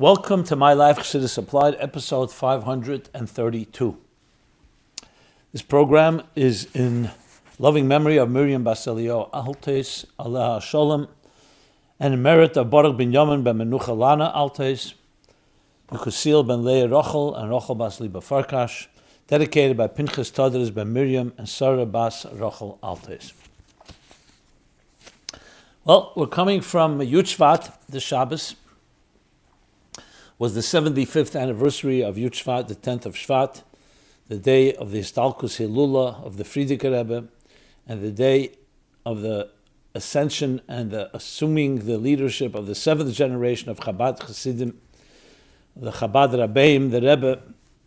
Welcome to MyLife Chassidus Applied, episode 532. This program is in loving memory of Miriam Basilio Altes, Aleha Sholem, and in merit of Baruch ben Yamin ben Menucha Lana Altes, conceal ben Leah Rochel and Rochel Bas Liba Farkash, dedicated by Pinchas Tadris ben Miriam and Sarah Bas Rochel Altes. Well, we're coming from Yud Shevat, the Shabbos. Was the 75th anniversary of Yud Shevat, the 10th of Shvat, the day of the Histalkus Hilula of the Frierdiker Rebbe, and the day of the ascension and the assuming the leadership of the 7th generation of Chabad Chassidim, the Chabad Rabbeim, the Rebbe,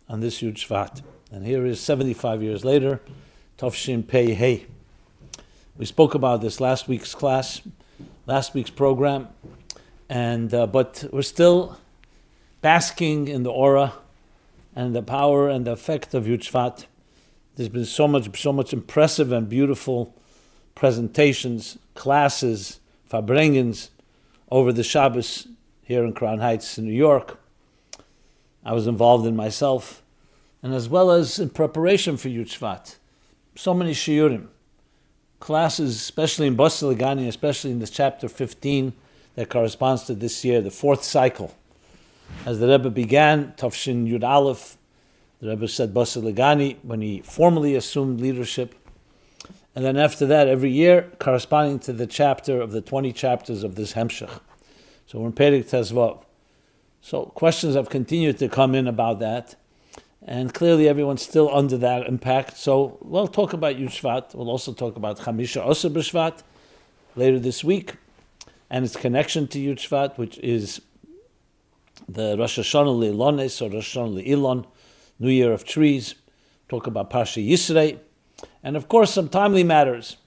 on this Yud Shevat. And here is 75 years later, Tovshin Pei Hei. We spoke about this last week's class, last week's program, and but we're still basking in the aura and the power and the effect of Yud Shevat. There's been so much impressive and beautiful presentations, classes, farbrengens over the Shabbos here in Crown Heights in New York. I was involved in myself, and as well as in preparation for Yud Shevat. So many shiurim, classes, especially in Bas Legani, especially in this chapter 15 that corresponds to this year, the fourth cycle. As the Rebbe began, Tafshin Yud Aleph, the Rebbe said Bas Legani when he formally assumed leadership. And then after that, every year, corresponding to the chapter of the 20 chapters of this Hemshech. So we're in Perek Tezvav. So questions have continued to come in about that. And clearly everyone's still under that impact. So we'll talk about Yud Shevat. We'll also talk about Chamisha Osir B'Shvat later this week. And its connection to Yud Shevat, which is the Rosh Hashanah Le'ilones, or Rosh Hashanah Le'ilon, New Year of Trees. Talk about Parshas Yisro. And of course, some timely matters.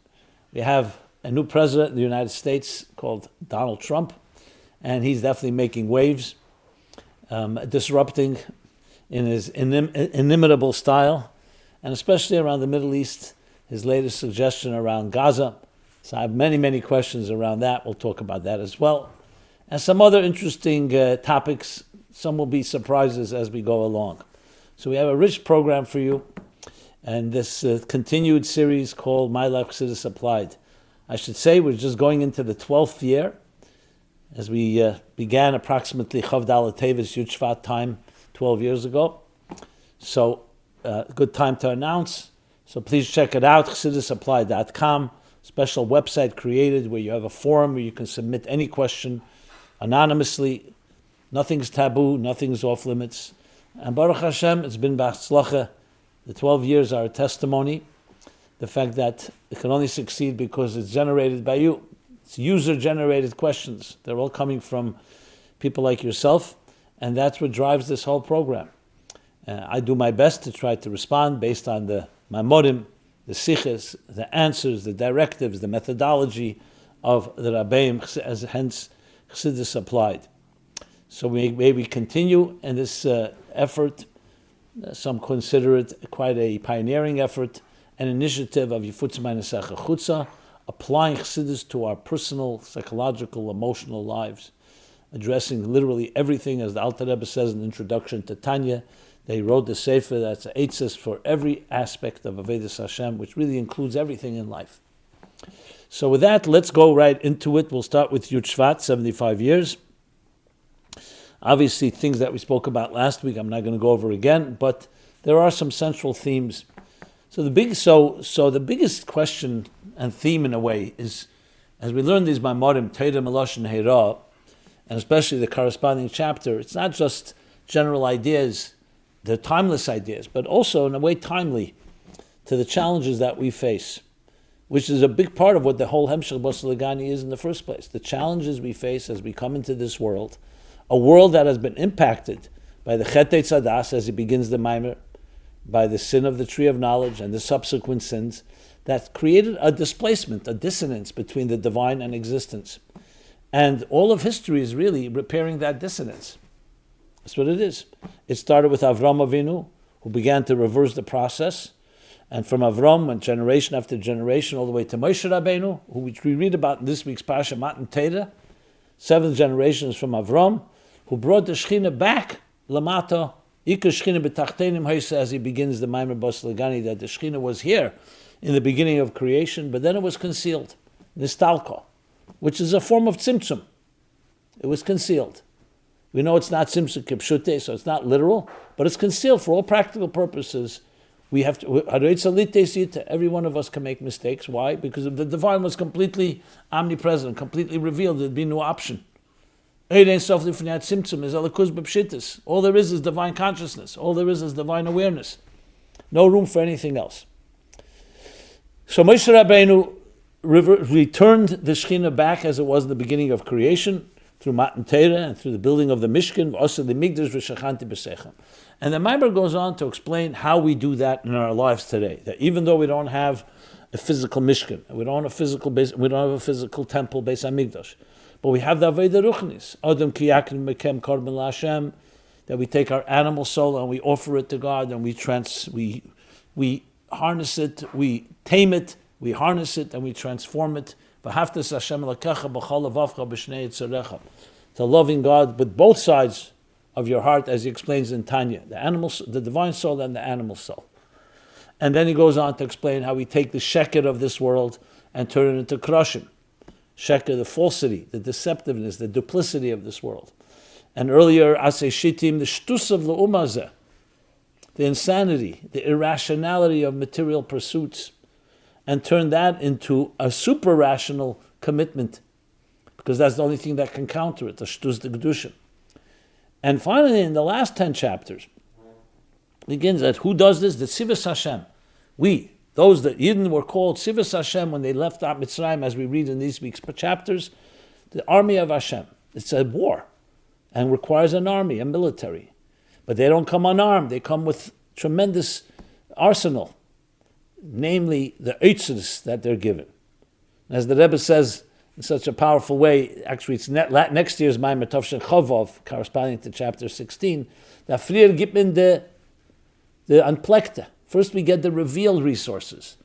We have a new president of the United States called Donald Trump, and he's definitely making waves, disrupting in his inimitable style, and especially around the Middle East, his latest suggestion around Gaza. So I have many questions around that. We'll talk about that as well. And some other interesting topics. Some will be surprises as we go along. So we have a rich program for you, and this continued series called MyLife Chassidus Applied. I should say we're just going into the 12th year, as we began approximately Chav Dalet Teves Yud Shevat time 12 years ago. So good time to announce. So please check it out, chassidusapply.com, special website created where you have a forum where you can submit any question anonymously. Nothing's taboo, nothing's off limits. And Baruch Hashem, it's been b'atzlacha. The 12 years are a testimony. The fact that it can only succeed because it's generated by you. It's user-generated questions. They're all coming from people like yourself, and that's what drives this whole program. I do my best to try to respond based on the maamorim, the siches, the answers, the directives, the methodology of the Rabbeim, as hence Chassidus Applied. So we maybe continue in this effort. Some consider it quite a pioneering effort, an initiative of Yifutz Meinesecha Chutza, applying Chassidus to our personal, psychological, emotional lives, addressing literally everything, as the Alter Rebbe says in the introduction to Tanya. They wrote the Sefer that's eitzes for every aspect of Avodas Hashem, which really includes everything in life. So with that, let's go right into it. We'll start with Yud Shevat, 75 years. Obviously, things that we spoke about last week, I'm not going to go over again, but there are some central themes. So the biggest question and theme in a way is, as we learn these maamorim, Torah, Melosh, and Heira, and especially the corresponding chapter, it's not just general ideas, they're timeless ideas, but also in a way timely to the challenges that we face, which is a big part of what the whole Hemshech Legani is in the first place. The challenges we face as we come into this world, a world that has been impacted by the Chet Tzadas, as he begins the Maimer, by the sin of the tree of knowledge and the subsequent sins, that created a displacement, a dissonance between the divine and existence. And all of history is really repairing that dissonance. That's what it is. It started with Avram Avinu, who began to reverse the process. And from Avram, went generation after generation, all the way to Moshe Rabbeinu, which we read about in this week's Parsha Matan Torah. 7 generations from Avram, who brought the Shechina back, Lamata, Ika Shechina B'tachtenim Hoysa, as he begins the Maimer Bas Legani, that the Shechina was here in the beginning of creation, but then it was concealed, Nistalko, which is a form of Tzimtzum. It was concealed. We know it's not Tzimtzum Kipshute, so it's not literal, but it's concealed for all practical purposes. We have to, every one of us can make mistakes. Why? Because if the divine was completely omnipresent, completely revealed, there'd be no option. All there is divine consciousness. All there is divine awareness. No room for anything else. So Moshe Rabbeinu returned the Shechina back as it was in the beginning of creation, through Matan Torah and through the building of the Mishkan, and the Maimer goes on to explain how we do that in our lives today. That even though we don't have a physical Mishkan, we don't have a physical base, we don't have a physical temple, Beis Hamikdash, but we have the Aveda Ruchnis, Adam ki yakrin mekem korban laHashem, that we take our animal soul and we offer it to God, and we harness it, we tame it, we harness it, and we transform it. To loving God with both sides of your heart, as he explains in Tanya, the divine soul and the animal soul. And then he goes on to explain how we take the sheker of this world and turn it into krushim. Sheker, the falsity, the deceptiveness, the duplicity of this world. And earlier, asay shitim, the shtus of le'umazeh, the insanity, the irrationality of material pursuits, and turn that into a super rational commitment, because that's the only thing that can counter it, the shtus de kedusha. And finally, in the last 10 chapters, begins that who does this? The Tzivus Hashem. We, those that Yidden were called Tzivus Hashem when they left out Mitzrayim, as we read in these week's chapters, the army of Hashem. It's a war and requires an army, a military. But they don't come unarmed. They come with tremendous arsenal, namely the eitzes that they're given. As the Rebbe says in such a powerful way, actually it's next year's Maimer Tovshin Chavov, corresponding to chapter 16, that Frier gibt in the unplekte. First we get the revealed resources.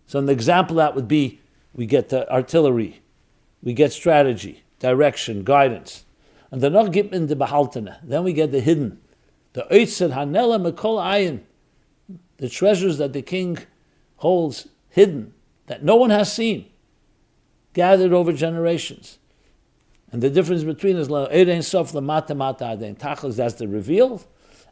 So an example that would be, we get the artillery, we get strategy, direction, guidance. And then noch gibt in the behaltene. Then we get the hidden. The eitzet hanela mekol ayin, the treasures that the king holds hidden, that no one has seen, gathered over generations. And the difference between is Erein Sof Lamata Mata Adein Tachlis, that's the revealed,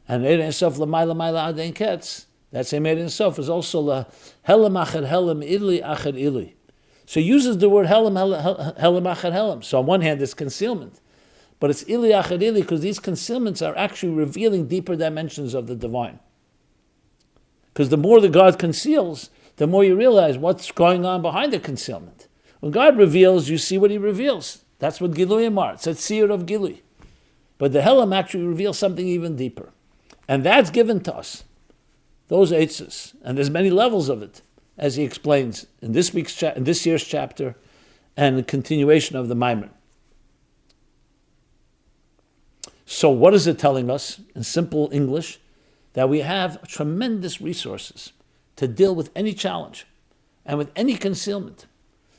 and Erein Sof Lamaila Maila Adein Ketz, that same Erein Sof is also La Helam Achad Helam Ili Achad Ili. So he uses the word Helam Achad Helam. So on one hand it's concealment, but it's Ili Achad Ili because these concealments are actually revealing deeper dimensions of the divine. Because the more the God conceals, the more you realize what's going on behind the concealment. When God reveals, you see what he reveals. That's what Giluyim are. It's a tzir of Gilui. But the Helam actually reveals something even deeper. And that's given to us, those eitzes. And there's many levels of it, as he explains in this year's chapter and the continuation of the Maimer. So what is it telling us in simple English? That we have tremendous resources to deal with any challenge and with any concealment.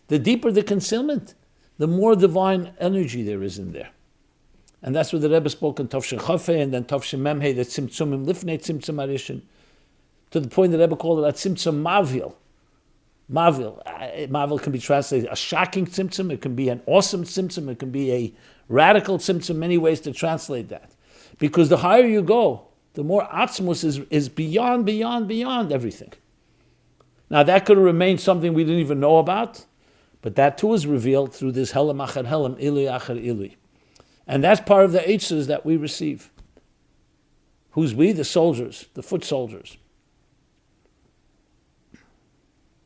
The deeper the concealment, the more divine energy there is in there. And that's what the Rebbe spoke in Tovshin Chafei and then Tovshin Memhei, the Tzimtzumim Lifnei Tzimtzum Arishin, to the point that the Rebbe called it a Tzimtzum Mavil. Mavil can be translated a shocking Tzimtzum, it can be an awesome Tzimtzum, it can be a radical Tzimtzum, many ways to translate that. Because the higher you go, the more Atzmus is beyond everything. Now that could have remained something we didn't even know about, but that too is revealed through this Helam Achad Helam, Ili Achad Ili. And that's part of the eitzes that we receive. Who's we? The soldiers, the foot soldiers.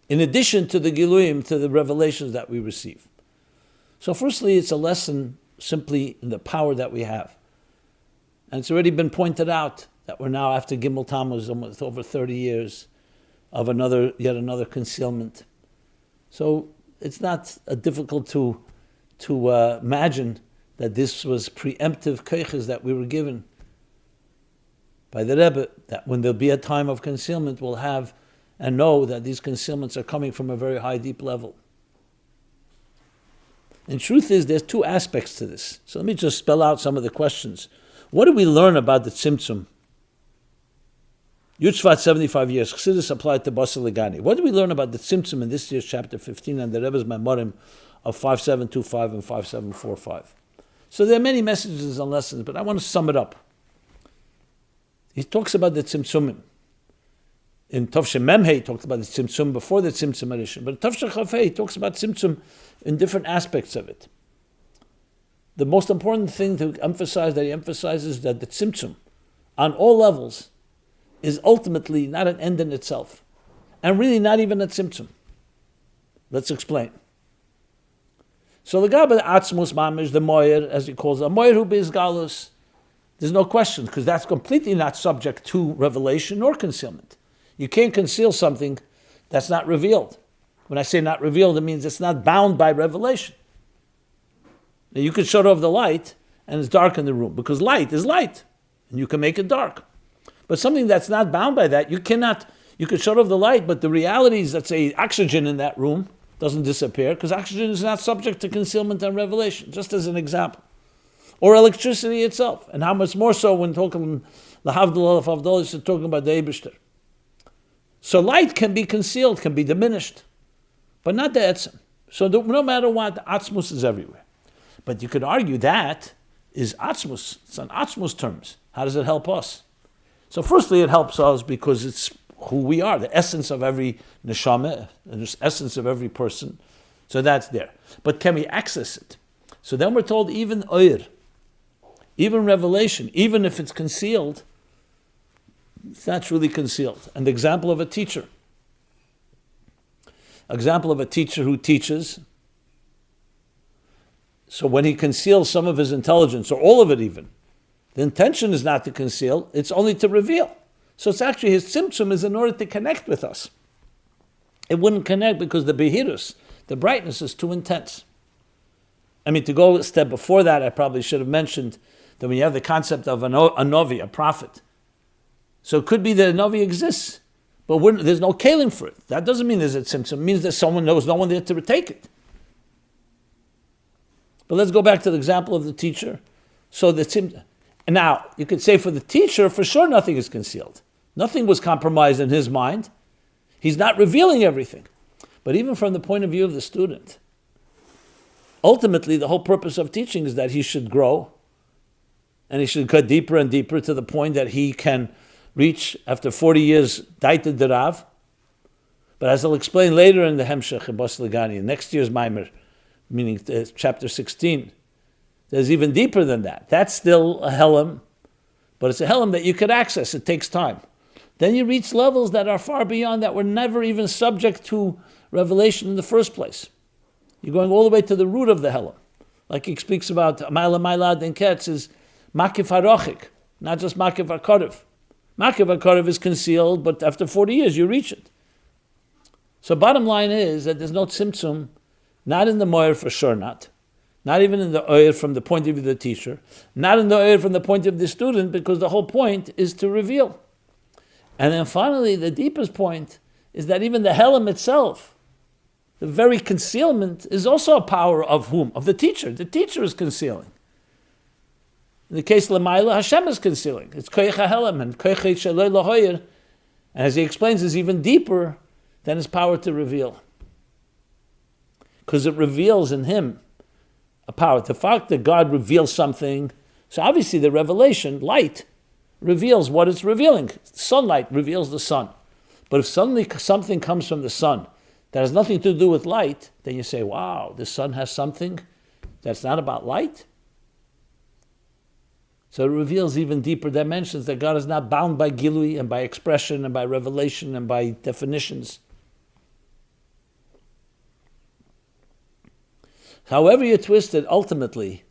In addition to the Giluyim, to the revelations that we receive. So firstly, it's a lesson simply in the power that we have. And it's already been pointed out that we're now after Gimel Tammuz, almost over 30 years of yet another concealment. So it's not difficult to imagine that this was preemptive keiches that we were given by the Rebbe, that when there'll be a time of concealment, we'll have and know that these concealments are coming from a very high, deep level. And truth is, there's two aspects to this. So let me just spell out some of the questions. What do we learn about the Tzimtzum? Yud Shevat, 75 years. Chassidus applied to Basel Legani. What do we learn about the Tzimtzum in this year's chapter 15 and the Rebbe's maamorim of 5725 and 5745? So there are many messages and lessons, but I want to sum it up. He talks about the Tzimtzumim. In Tovshem Memhe, he talks about the Tzimtzum before the Tzimtzum edition. But in Tovshem Chafei, he talks about Tzimtzum in different aspects of it. The most important thing to emphasize that he emphasizes that the Tzimtzum, on all levels, is ultimately not an end in itself. And really not even a Tzimtzum. Let's explain. So the Gaza Atzmus Mamish, the Moyer, as he calls it, a Moyer who is Galus, there's no question, because that's completely not subject to revelation or concealment. You can't conceal something that's not revealed. When I say not revealed, it means it's not bound by revelation. Now you could shut off the light and it's dark in the room, because light is light, and you can make it dark. But something that's not bound by that, you could shut off the light, but the reality is that, say, oxygen in that room doesn't disappear, because oxygen is not subject to concealment and revelation, just as an example. Or electricity itself, and how much more so when talking L'havdil Alef Havdol is talking about the Eibishter. So light can be concealed, can be diminished, but not the etzem. So no matter what, the atzmus is everywhere. But you could argue that is atzmus. It's on atzmus terms. How does it help us? So firstly, it helps us because it's who we are, the essence of every neshama, the essence of every person. So that's there. But can we access it? So then we're told even oir, even revelation, even if it's concealed, it's not truly concealed. And the example of a teacher. Example of a teacher who teaches. So when he conceals some of his intelligence, or all of it even, the intention is not to conceal, it's only to reveal. So it's actually his tzimtzum is in order to connect with us. It wouldn't connect because the behirus, the brightness is too intense. I mean, to go a step before that, I probably should have mentioned that when you have the concept of a novi, a prophet, so it could be that a novi exists, but there's no kalim for it. That doesn't mean there's a tzimtzum. It means that someone knows no one there to take it. But let's go back to the example of the teacher. So the tzimtzum. And now, you could say for the teacher, for sure nothing is concealed. Nothing was compromised in his mind. He's not revealing everything. But even from the point of view of the student, ultimately the whole purpose of teaching is that he should grow, and he should cut deeper and deeper to the point that he can reach, after 40 years, Daita Derav. But as I'll explain later in the Hemshech Ayin Beis, next year's Maimer, meaning chapter 16, there's even deeper than that. That's still a Helam, but it's a Helam that you could access. It takes time. Then you reach levels that are far beyond that, were never even subject to revelation in the first place. You're going all the way to the root of the Helam. Like he speaks about, Maila Mailad and Ketz is Makif HaRochik, not just Makif HaKorev. Makif HaKorev is concealed, but after 40 years you reach it. So bottom line is that there's no tzimtzum, not in the moyer for sure not even in the oyer from the point of view of the teacher, not in the oyer from the point of view of the student, because the whole point is to reveal. And then finally, the deepest point is that even the Helam itself, the very concealment, is also a power of whom? Of the teacher. The teacher is concealing. In the case of Lamaila, Hashem is concealing. It's Koyach HaHelam, and Koyach Shaloi Lahoyer, and as he explains, is even deeper than his power to reveal. Because it reveals in him a power. The fact that God reveals something, so obviously the revelation, light, reveals what it's revealing. Sunlight reveals the sun. But if suddenly something comes from the sun that has nothing to do with light, then you say, wow, the sun has something that's not about light? So it reveals even deeper dimensions that God is not bound by gilui and by expression and by revelation and by definitions. However you twist it, ultimately,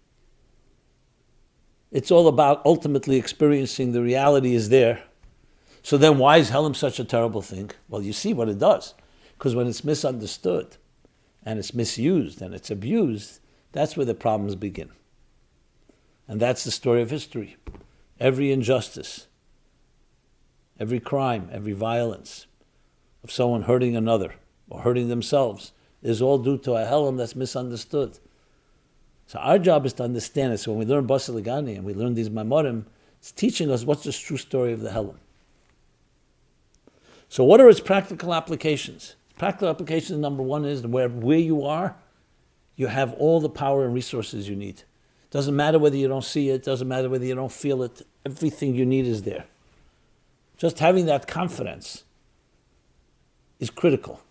it's all about ultimately experiencing the reality is there. So then why is Helam such a terrible thing? Well, you see what it does. Because when it's misunderstood, and it's misused, and it's abused, that's where the problems begin. And that's the story of history. Every injustice, every crime, every violence of someone hurting another or hurting themselves is all due to a Helam that's misunderstood. So our job is to understand it. So when we learn Basel Gani and we learn these maamorim, it's teaching us what's the true story of the Helam. So what are its practical applications? Practical application number one is where you are, you have all the power and resources you need. Doesn't matter whether you don't see it, doesn't matter whether you don't feel it, everything you need is there. Just having that confidence is critical,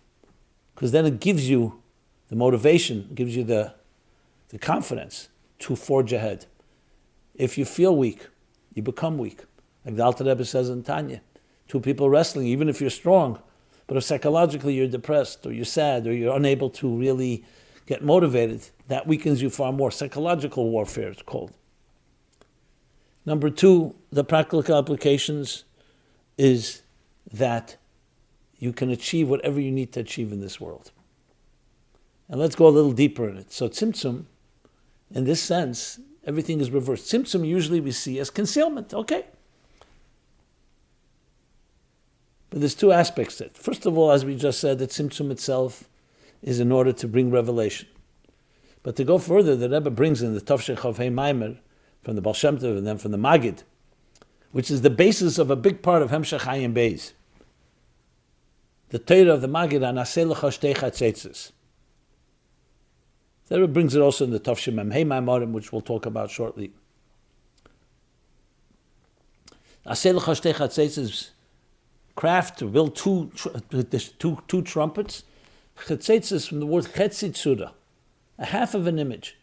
because then it gives you the motivation, it gives you the confidence to forge ahead. If you feel weak, you become weak. Like the Alter Rebbe says in Tanya, two people wrestling, even if you're strong, but if psychologically you're depressed or you're sad or you're unable to really get motivated, that weakens you far more. Psychological warfare, it's called. Number two, the practical applications is that you can achieve whatever you need to achieve in this world. And let's go a little deeper in it. So Tzimtzum, in this sense, everything is reversed. Tzimtzum usually we see as concealment, okay. But there's two aspects to it. First of all, as we just said, the Tzimtzum itself is in order to bring revelation. But to go further, the Rebbe brings in the Tafshech of Hey Maimer from the Baal Shem Tov and then from the Magid, which is the basis of a big part of Hemshech Ayin Beis. The Torah of the Magid, Anaseh Lecha Shtei Chatzitzes. The Rebbe brings it also in the Tafshim Hey Maamorim, which we'll talk about shortly. Anaseh Lecha Shtei Chatzitzes, craft to build two trumpets. Chetzetz is from the word chetzitsura, a half of an image,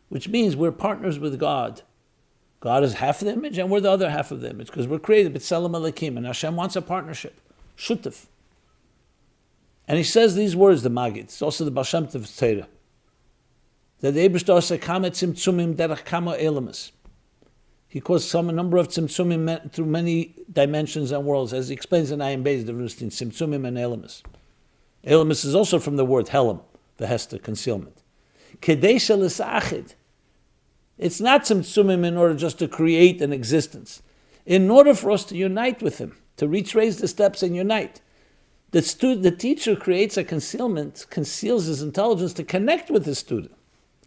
which means we're partners with God. God is half of the image and we're the other half of the image because we're created b'tselem Elokim, and Hashem wants a partnership, shutef. And he says these words, the Magid, it's also the Baal Shem Tov Torah, that the Eibishter asa kama tzimtzumim derech kama elemes. He caused a number of tzimtzumim through many dimensions and worlds, as he explains in Ayin Beis, the difference between tzimtzumim and elemes. Elemes is also from the word helam, the hester, concealment. Kedei shelisachid. It's not tzimtzumim in order just to create an existence. In order for us to unite with him, to raise the steps and unite. The teacher creates a concealment, conceals his intelligence to connect with his student.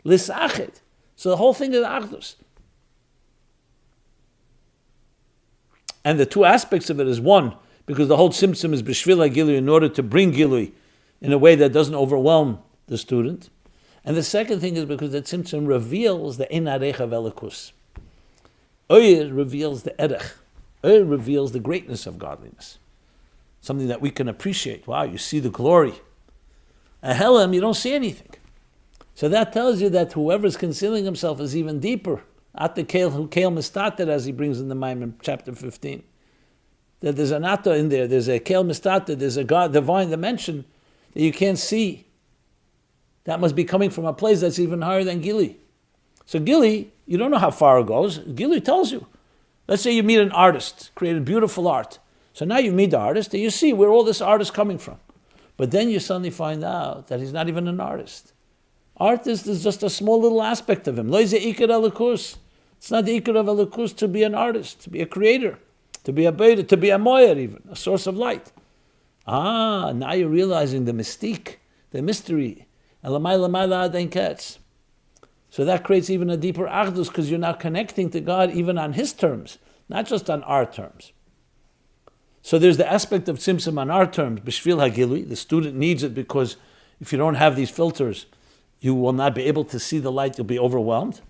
Lisachid. So the whole thing is achdus. And the two aspects of it is one, because the whole Tzimtzum is b'shvil ha'gilui, in order to bring gilui in a way that doesn't overwhelm the student. And the second thing is because the Tzimtzum reveals the ein arecha v'elikus. Oyer reveals the erech. Oyer reveals the greatness of godliness. Something that we can appreciate. Wow, you see the glory. A helam, you don't see anything. So that tells you that whoever's concealing himself is even deeper. At the Kael, who Kael Mistater, as he brings in the Maim in chapter 15. That there's an Atta in there, there's a Kael Mistater, there's a God, divine dimension that you can't see. That must be coming from a place that's even higher than Gili. So Gili, you don't know how far it goes. Gili tells you. Let's say you meet an artist, created beautiful art. So now you meet the artist and you see where all this art is coming from. But then you suddenly find out that he's not even an artist. Artist is just a small little aspect of him. Lo ze ikar elikus. It's not the ikar of elikus to be an artist, to be a creator, to be a beta, to be a moyer even, a source of light. Now you're realizing the mystique, the mystery. So that creates even a deeper achdus because you're now connecting to God even on His terms, not just on our terms. So there's the aspect of tzimtzum on our terms, b'shvil hagilui. The student needs it because if you don't have these filters, you will not be able to see the light, you'll be overwhelmed.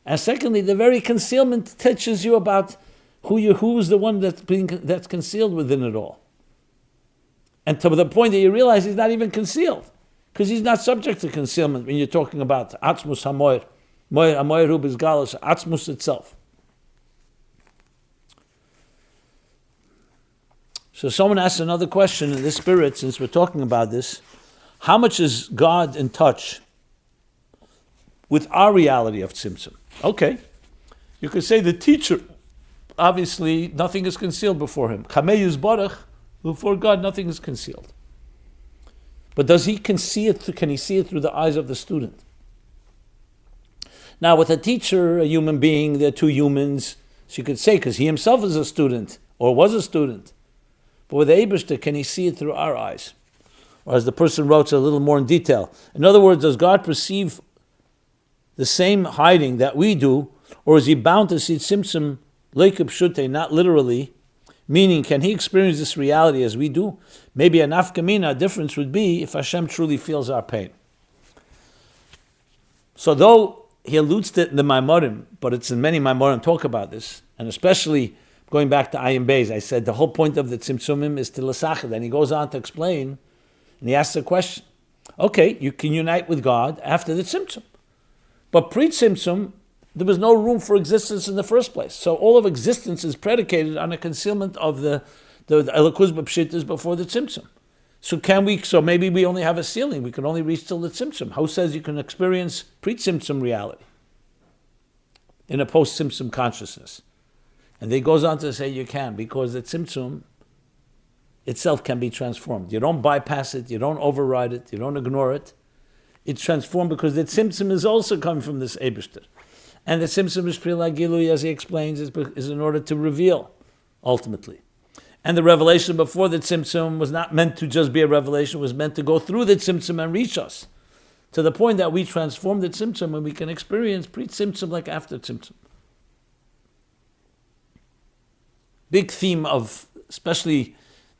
And secondly, the very concealment teaches you about who's the one that's concealed within it all. And to the point that you realize he's not even concealed, because he's not subject to concealment when you're talking about atzmus hamoyer, moyer hamoyer hu b'zgalus, atzmus itself. So someone asked another question in this spirit, since we're talking about this, how much is God in touch with our reality of Tzimtzum? Okay, you could say the teacher, obviously nothing is concealed before him. Chamei yizbarach, before God nothing is concealed. But does he can see it through the eyes of the student? Now with a teacher, a human being, they're two humans, so you could say, because he himself is a student, or was a student. But with the Eibishter, can he see it through our eyes? Or as the person wrote a little more in detail. In other words, does God perceive the same hiding that we do, or is he bound to see Tzimtzum leikub shute, not literally? Meaning, can he experience this reality as we do? Maybe a nafkamina difference would be if Hashem truly feels our pain. So though he alludes to it in the maamorim, but it's in many maamorim talk about this, and especially going back to Ayin Beis, I said the whole point of the Tzimtzumim is to l'sachid, and he goes on to explain, and he asks a question. Okay, you can unite with God after the Tzimtzum, but pre-Tzimtzum, there was no room for existence in the first place. So all of existence is predicated on a concealment of the Elokuz b'pshitas before the Tzimtzum. So maybe we only have a ceiling. We can only reach till the Tzimtzum. Who says you can experience pre-Tzimtzum reality in a post-Tzimtzum consciousness? And he goes on to say you can, because the Tzimtzum itself can be transformed. You don't bypass it, you don't override it, you don't ignore it. It's transformed because the Tzimtzum is also coming from this Eibishter. And the Tzimtzum is Gilui, as he explains, is in order to reveal, ultimately. And the revelation before the Tzimtzum was not meant to just be a revelation, it was meant to go through the Tzimtzum and reach us, to the point that we transform the Tzimtzum and we can experience pre-Tzimtzum like after Tzimtzum. Big theme of, especially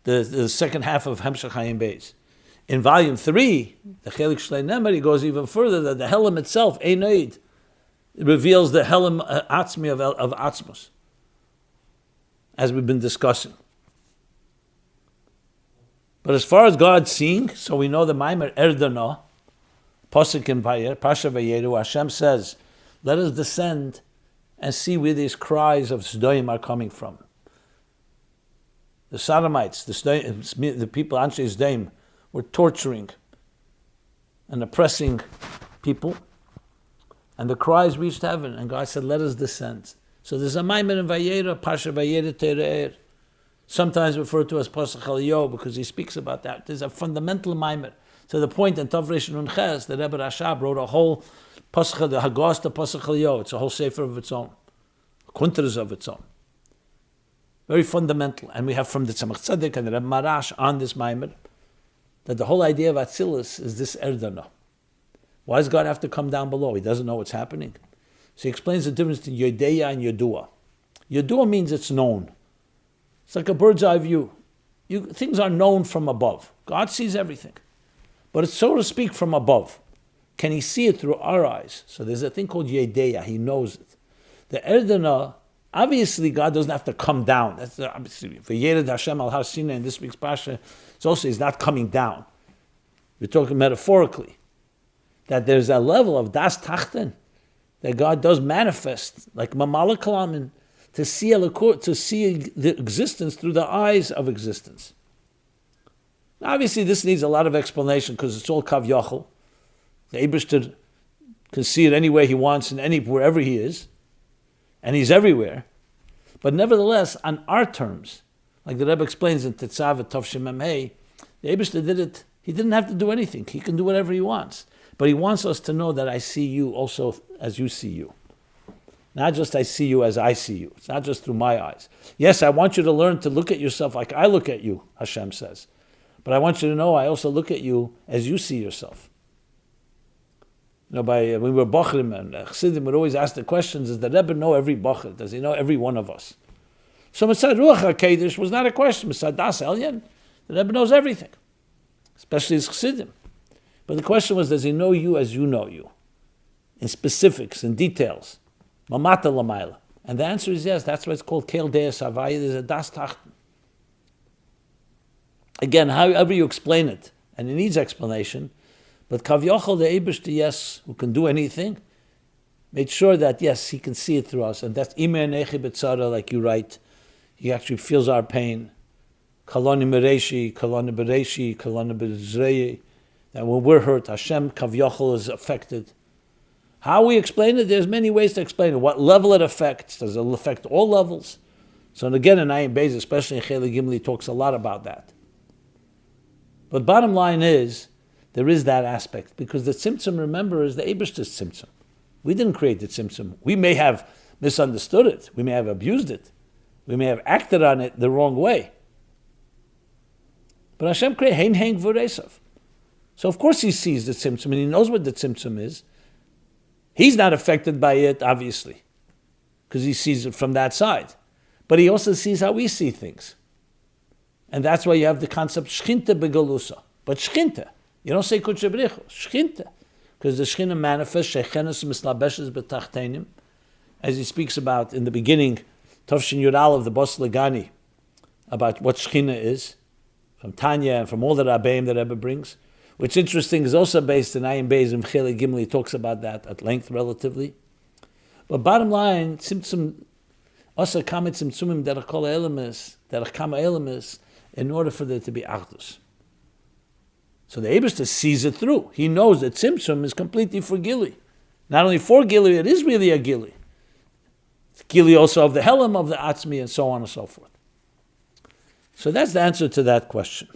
the second half of Hemshech Ayin Beis. In volume 3, the Chelik Shlei Nemer, he goes even further, that the Helam itself, Einoid, it reveals the Helam Atzmi of Atzmos, as we've been discussing. But as far as God seeing, so we know the Maimer Erdana, Pasuk in Parsha Vayeru, Hashem says, let us descend and see where these cries of Sdoim are coming from. The Sodomites, the people, Anshe Sdoim, were torturing and oppressing people. And the cries reached heaven, and God said, let us descend. So there's a Maimer in Vayera, Parsha Vayera Tere'er, sometimes referred to as Pasuk Chaliyo, because he speaks about that. There's a fundamental Maimer, to the point in Tov Reish Nun Ches, the Rebbe Rashab wrote a whole Pasuk, the Hagos to Pasuk Chaliyo. It's a whole sefer of its own, kuntras of its own. Very fundamental. And we have from the Tzemach Tzedek and the Rebbe Marash on this Maimer, that the whole idea of Atzilus is this Erdana. Why does God have to come down below? He doesn't know what's happening. So he explains the difference between Yodeya and Yodua. Yodua means it's known. It's like a bird's eye view. Things are known from above. God sees everything. But it's, so to speak, from above. Can he see it through our eyes? So there's a thing called Yodeya. He knows it. The Erdana, obviously God doesn't have to come down. That's obviously V'yered Hashem al Har Sinai in this week's Parsha. It's also, he's not coming down. We're talking metaphorically. That there's a level of das tachten that God does manifest, like mamala kalamin, to see the existence through the eyes of existence. Obviously, this needs a lot of explanation because it's all kav yachol. The Eibishter can see it any way he wants and wherever he is, and he's everywhere. But nevertheless, on our terms, like the Rebbe explains in Tetzav Tov Shemem Hey, the Eibishter did it. He didn't have to do anything. He can do whatever he wants. But he wants us to know that I see you also as you see you. Not just I see you as I see you. It's not just through my eyes. Yes, I want you to learn to look at yourself like I look at you, Hashem says. But I want you to know I also look at you as you see yourself. You know, when we were Bachrim and Chassidim would always ask the questions, does the Rebbe know every Bachar? Does he know every one of us? So Mitzad Ruach HaKedesh was not a question. Mitzad Das Elyon, the Rebbe knows everything, especially his Chassidim. But the question was, does he know you as you know you? In specifics, in details. Mamata Lamaila. And the answer is yes. That's why it's called Kel Deus Havaya. There's a Das Tachten. Again, however you explain it, and it needs explanation, but Kav Yochel, the Eibishter, yes, who can do anything, made sure that, yes, he can see it through us. And that's Imer Nechi Betzara, like you write. He actually feels our pain. Kaloni Mereshi, Kaloni Bereshi, Kaloni Berezrei. That when we're hurt, Hashem Kavyachol is affected. How we explain it, there's many ways to explain it. What level it affects, does it affect all levels? So again, in Ayin Beis, especially in Chele Gimli, talks a lot about that. But bottom line is, there is that aspect, because the Tzimtzum, remember, is the Eibishter's Tzimtzum. We didn't create the Tzimtzum. We may have misunderstood it. We may have abused it. We may have acted on it the wrong way. But Hashem created Hein Hein V'Reisav. So of course he sees the Tzimtzum and he knows what the Tzimtzum is. He's not affected by it, obviously, because he sees it from that side. But he also sees how we see things. And that's why you have the concept shchinte begalusa. But shchinte, you don't say kudshe b'richu, shchinte. Because the shchina manifests, shechenes mislabeshes betachtenim, as he speaks about in the beginning, Tovshin Yudal of the Bos Legani, about what shchina is, from Tanya and from all the Rabbeim that Rebbe brings, which interesting is also based in Ayin Beis and Mchele Gimli. He talks about that at length relatively. But bottom line, Tzimtzum, also kama tzimtzumim derech kol ha'elemes, derech kama elemes, in order for there to be achdus. So the Eibishter sees it through. He knows that Tzimtzum is completely for Gili. Not only for Gili, it is really a Gili. Gili also of the Helam, of the Atzmi, and so on and so forth. So that's the answer to that question.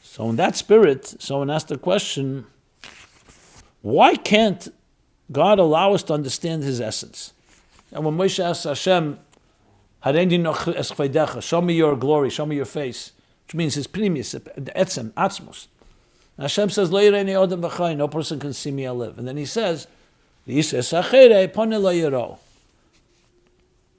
So in that spirit, someone asked the question, why can't God allow us to understand His essence? And when Moshe asks Hashem, Hareini noch es chveidecha, show me your glory, show me your face, which means His primus, the etzem, atzmus. And Hashem says, Lo yireini odem v'chai, no person can see me, I live. And then He says, V'yisres achere, pone lo yiro.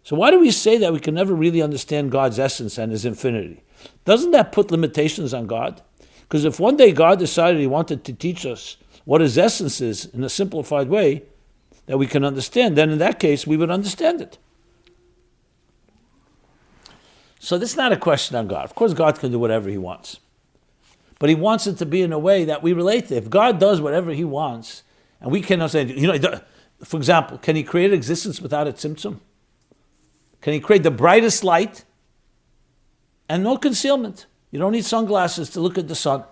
So why do we say that we can never really understand God's essence and His infinity? Doesn't that put limitations on God? Because if one day God decided He wanted to teach us what His essence is in a simplified way that we can understand, then in that case we would understand it. So this is not a question on God. Of course God can do whatever He wants. But He wants it to be in a way that we relate to. If God does whatever He wants, and we cannot say, for example, can He create existence without a tzimtzum? Can He create the brightest light and no concealment? You don't need sunglasses to look at the sun.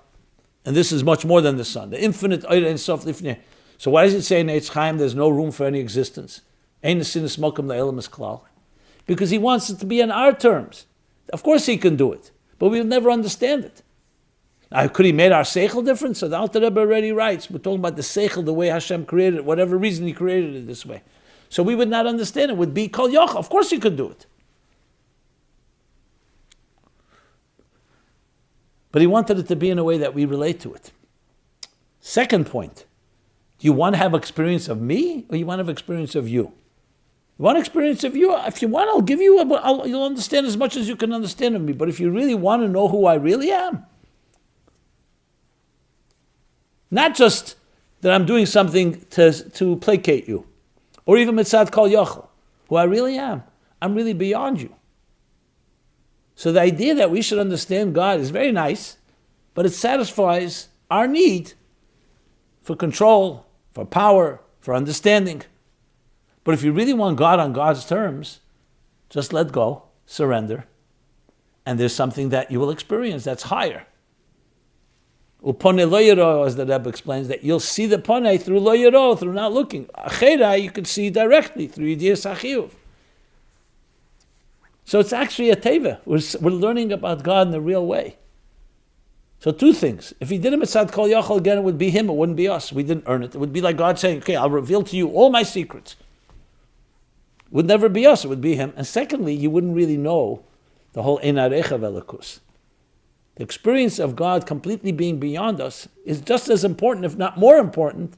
And this is much more than the sun. The infinite Eira Ein Sof Lifnei. So why does it say in Eitz Chaim there's no room for any existence? Ein Nesinas Mokum Le'elam Es Klal. Because He wants it to be in our terms. Of course He can do it, but we'll never understand it. Now, could He make our seichel different? So the Alter Rebbe already writes, we're talking about the seichel, the way Hashem created it, whatever reason He created it this way. So we would not understand it. It would be Kol Yoch. Of course He could do it. But He wanted it to be in a way that we relate to it. Second point, do you want to have experience of me, or you want to have experience of you? You want experience of you? If you want, I'll give you, you'll understand as much as you can understand of me. But if you really want to know who I really am, not just that I'm doing something to placate you, or even mitzad kol yochel, who I really am, I'm really beyond you. So the idea that we should understand God is very nice, but it satisfies our need for control, for power, for understanding. But if you really want God on God's terms, just let go, surrender, and there's something that you will experience that's higher. Upone lo yiro, as the Rebbe explains, that you'll see the pone through lo yiro, through not looking. Achera, you can see directly through yidiyas achiyuv. So it's actually a teva. We're learning about God in the real way. So two things. If He did it mitzad kol yachol again, it would be Him, it wouldn't be us. We didn't earn it. It would be like God saying, okay, I'll reveal to you all my secrets. It would never be us, it would be Him. And secondly, you wouldn't really know the whole ein arecha velakus. The experience of God completely being beyond us is just as important, if not more important,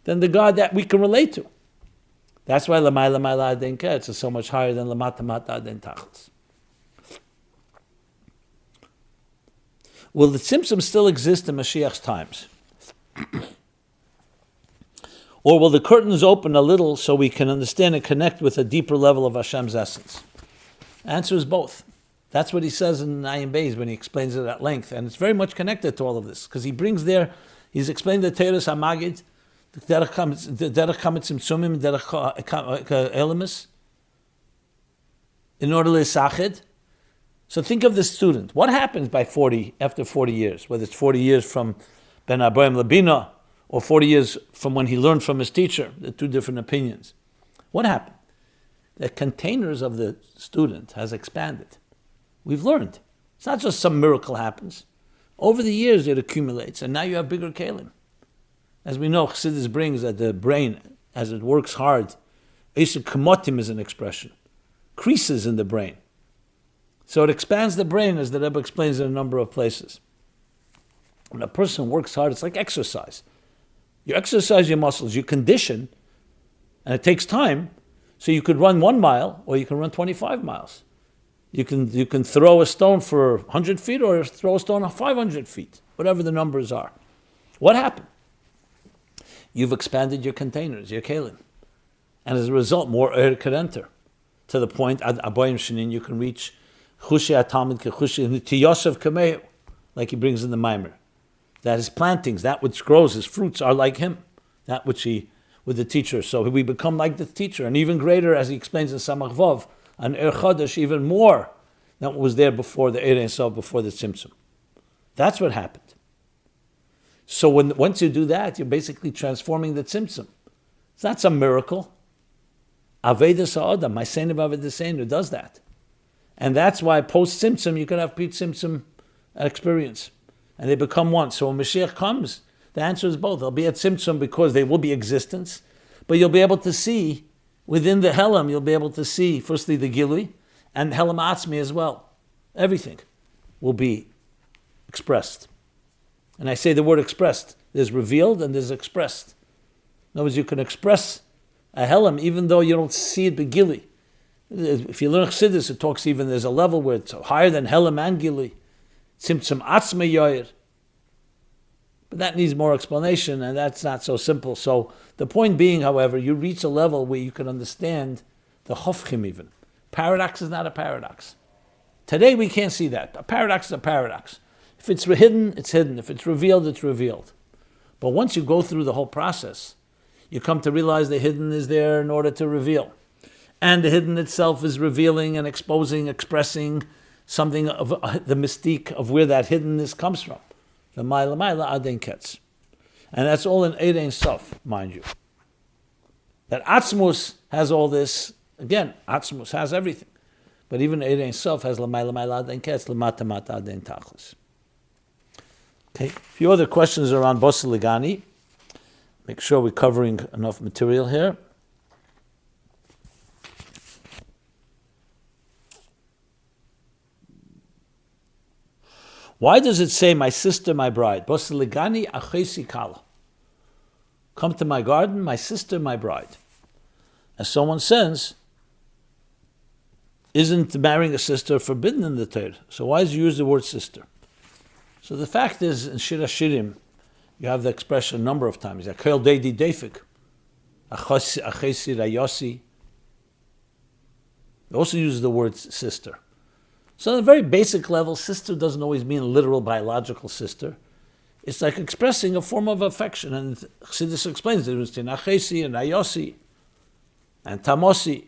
than the God that we can relate to. That's why Lamai Lamai Aden Ketz is so much higher than Lamata Mata Aden Tachlis. Will the Tzimtzum still exist in Mashiach's times? Or will the curtains open a little so we can understand and connect with a deeper level of Hashem's essence? The answer is both. That's what he says in Ayin Beis when he explains it at length. And it's very much connected to all of this. Because he brings there, he's explained the Torah Magid, the derech tzimtzumim, derech elemis, in order to sachid. So think of the student. What happens after 40 years? Whether it's 40 years from Ben Abraham Labina, or 40 years from when he learned from his teacher, the two different opinions. What happened? The containers of the student has expanded. We've learned. It's not just some miracle happens. Over the years it accumulates, and now you have bigger kelim. As we know, Chassidus brings that the brain, as it works hard, Esek Kamotim is an expression, creases in the brain. So it expands the brain, as the Rebbe explains in a number of places. When a person works hard, it's like exercise. You exercise your muscles, you condition, and it takes time. So you could run 1 mile or you can run 25 miles. You can throw a stone for 100 feet or throw a stone 500 feet, whatever the numbers are. What happened? You've expanded your containers, your kelim. And as a result, more air could enter. To the point, ad abayim shenin, you can reach chushi atamid kechushi to Yosef Kamehu, like he brings in the Maimer. That his plantings, that which grows, his fruits are like him, that which he, with the teacher. So we become like the teacher, and even greater, as he explains in Samach Vav, an Er Chadash, even more than what was there before the Er Ein Sof, before the Tzimtzum. That's what happened. So once you do that, you're basically transforming the Tzimtzum. So that's a miracle. Avedas Ha'adam, my Seinu Avedas does that. And that's why post-Tzimtzum, you can have pre-Tzimtzum experience. And they become one. So when Mashiach comes, the answer is both. They'll be at Tzimtzum because they will be existence, but you'll be able to see, within the Helam, you'll be able to see, firstly, the Gilui, and Helam Atzmi as well. Everything will be expressed. And I say the word expressed. There's revealed and there's expressed. In other words, you can express a Helam even though you don't see it begili. If you learn Chassidus, it talks even, there's a level where it's higher than Helam and Gili. Tzimtzum Atzmi Yoyer. But that needs more explanation, and that's not so simple. So the point being, however, you reach a level where you can understand the Hofchim even. Paradox is not a paradox. Today we can't see that. A paradox is a paradox. If it's hidden, it's hidden. If it's revealed, it's revealed. But once you go through the whole process, you come to realize the hidden is there in order to reveal. And the hidden itself is revealing and exposing, expressing something of the mystique of where that hiddenness comes from. The Maila Aden Ketz. And that's all in Ein Sof, mind you. That Atzmus has all this. Again, Atzmus has everything. But even Ein Sof has Maila Aden Ketz, Lamata Mata Aden Tachlis. Okay, a few other questions around Bosel Ligani. Make sure we're covering enough material here. Why does it say, my sister, my bride? Bosel Ligani achesi kala. Come to my garden, my sister, my bride. As someone says, isn't marrying a sister forbidden in the Torah? So why does you use the word sister? So the fact is, in Shir HaShirim, you have the expression a number of times. Akel deidi defik, achesi rayosi. It also uses the word sister. So on a very basic level, sister doesn't always mean a literal biological sister. It's like expressing a form of affection. And Chassidus explains it between achesi and rayosi and tamosi.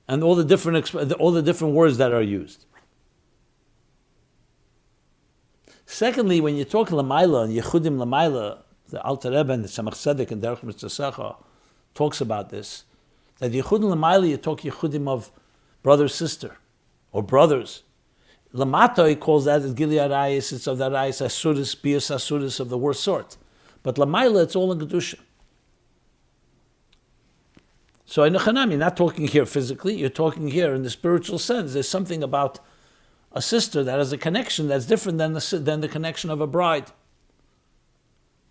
And all the different words that are used. Secondly, when you talk Lamaila and Yechudim Lamaila, the Alter Rebbe and the Tzemach Tzedek and Derech Mitzvah talks about this, that Yechudim Lamaila, you talk Yechudim of brother, sister, or brothers. Lamata, he calls that as Gili Arayis, it's of the Arayis Asuris, Bias Asuris of the worst sort. But Lamaila, it's all in Kedusha. So in Nechanam, you're not talking here physically, you're talking here in the spiritual sense. There's something about a sister that has a connection that's different than the connection of a bride.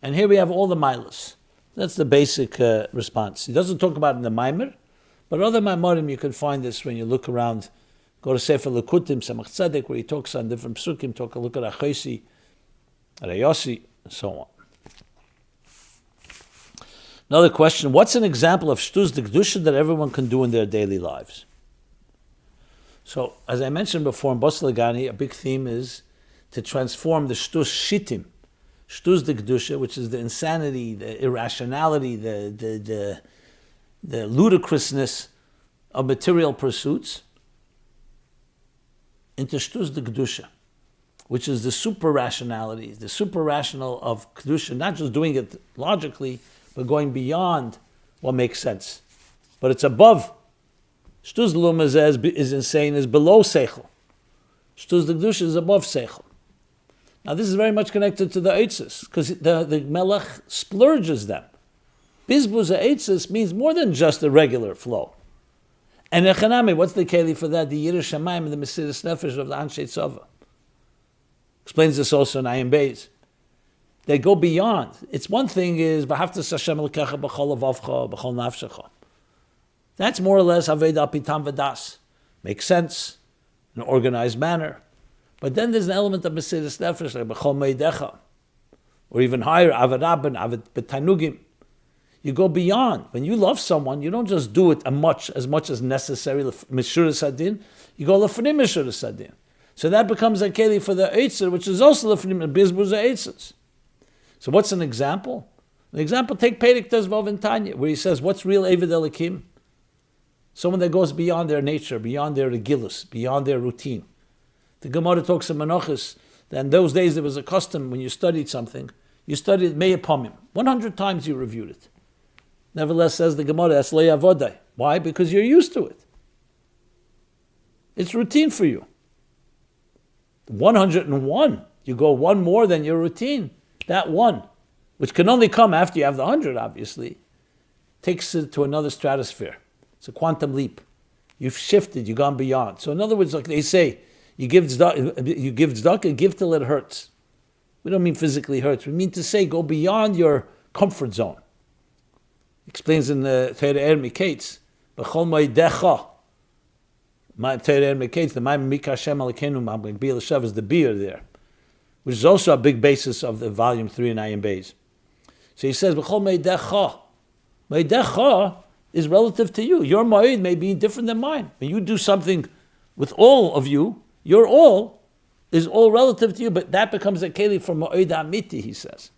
And here we have all the milas. That's the basic response. He doesn't talk about it in the Maimer, but other maamorim you can find this when you look around. Go to Sefer Lekutim, Tzemach Tzedek, where he talks on different psukim, a look at Achesi, Rayosi, and so on. Another question, what's an example of Shtuz D'Kedusha that everyone can do in their daily lives? So, as I mentioned before, in Bosel Ligani, a big theme is to transform the Shtuz Shittim, Shtuz D'Kedusha, which is the insanity, the irrationality, the ludicrousness of material pursuits, into Shtuz D'Kedusha, which is the super rationality, the super rational of Kedusha, not just doing it logically, but going beyond what makes sense. But it's above. Shtuz L'uma is insane, is below Seichel. Shtuz D'Kedusha is above Seichel. Now this is very much connected to the Eitzes, because the Melech splurges them. Bizbuz Eitzes means more than just a regular flow. And Echanami, what's the keli for that? The Yiras Shamayim and the Mesiras Nefesh of the Anshe Tzava. Explains this also in Ayin Beis. They go beyond. It's one thing is V'haftas Hashem Elokecha b'chol levavcha b'chol nafshecha. That's more or less Aveda Pitam V'das. Makes sense in an organized manner. But then there's an element of Mesiras Nefesh, like b'chol meidecha, or even higher, Avad Rabban, Avad B'tanugim. You go beyond. When you love someone, you don't just do it as much as necessary, Meshuras Hadin. You go Lefnim Meshuras Hadin. So that becomes a keli for the Eitzer, which is also Lefnim Bizbuz Eitzers. So what's an example? An example, take Perek Tezvav in Tanya, where he says, what's real Eved Elikim? Someone that goes beyond their nature, beyond their regilus, beyond their routine. The Gemara talks in Menachos that in those days there was a custom when you studied something, you studied Mei Pamim. 100 times you reviewed it. Nevertheless, says the Gemara, that's Lei Avodai. Why? Because you're used to it. It's routine for you. 101, you go one more than your routine. That one, which can only come after you have the 100, obviously, takes it to another stratosphere. It's a quantum leap. You've shifted, you've gone beyond. So in other words, like they say, you give tzedakah, give till it hurts. We don't mean physically hurts. We mean to say, go beyond your comfort zone. Explains in the Torah Mikates, B'chol moedecha. Torah Mikates, the Ma'am Mika Hashem Alekenu Ma'agbil Shav is the beer there, which is also a big basis of the volume 3 in Ayin Beis. So he says, B'chol moedecha. Moedecha is relative to you. Your moed may be different than mine. When you do something with all of you, your all is all relative to you, but that becomes a keli for moed amiti, he says.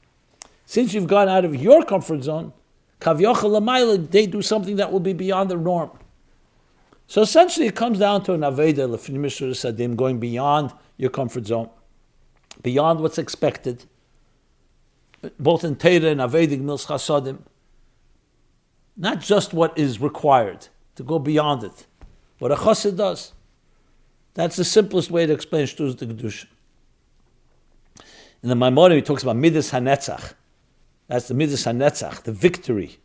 Since you've gone out of your comfort zone, Kavyocha Lamayla, they do something that will be beyond the norm. So essentially it comes down to an Aveda, Lefnim Meshuras Hadin, going beyond your comfort zone, beyond what's expected, both in Torah and Aveda Gmilas Chasadim. Not just what is required, to go beyond it. What a chassid does. That's the simplest way to explain Shtuz the Kedusha. In the maamorim, he talks about Midas HaNetzach. That's the Midas HaNetzach, the victory.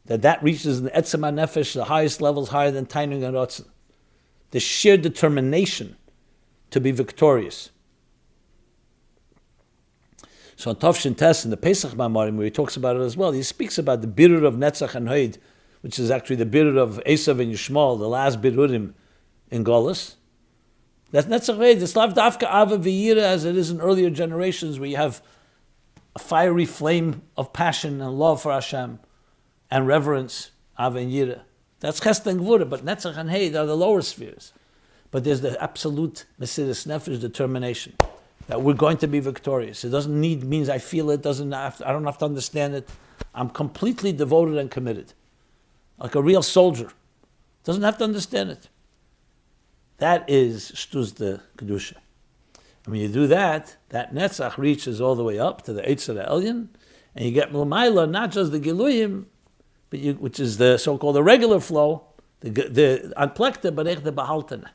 That reaches in the Etzem HaNefesh, the highest levels, higher than Tainug and Rotzen. The sheer determination to be victorious. So in Tavshin Tes, in the Pesach maamorim, where he talks about it as well, he speaks about the birur of Netzach and Hoid, which is actually the birur of Esav and Yishmael, the last birurim in Golus. That's Netzach Hoid. It's lav dafka ava v'yira, as it is in earlier generations, where you have a fiery flame of passion and love for Hashem and reverence, ava and yira. That's Chesed and Gvura, but Netzach and Hoid are the lower spheres. But there's the absolute Mesiras Nefesh determination that we're going to be victorious. It doesn't means I feel it, I don't have to understand it. I'm completely devoted and committed. Like a real soldier. Doesn't have to understand it. That is Shtuz the Kedusha. And when you do that, that Netzach reaches all the way up to the Eitzer Elyon, and you get L'mayla, not just the Giluyim, but which is the so-called the regular flow, the Anplekta, but the Bahaltana.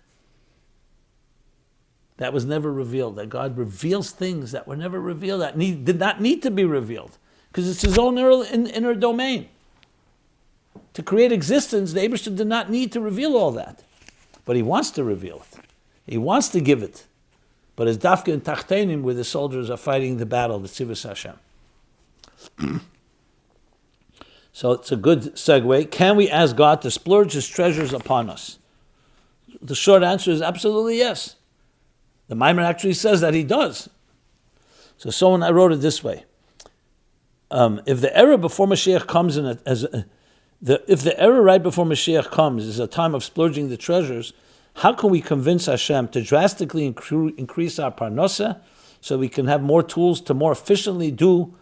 That was never revealed, that God reveals things that were never revealed, that did not need to be revealed, because it's his own inner domain. To create existence, the Eibishter did not need to reveal all that. But he wants to reveal it. He wants to give it. But it's Dafka and Tachtenim, where the soldiers are fighting the battle, the Tzivus Hashem. So it's a good segue. Can we ask God to splurge his treasures upon us? The short answer is absolutely yes. The Maimer actually says that he does. So I wrote it this way: if the era before Mashiach comes if the era right before Mashiach comes is a time of splurging the treasures, how can we convince Hashem to drastically increase our parnasa so we can have more tools to more efficiently do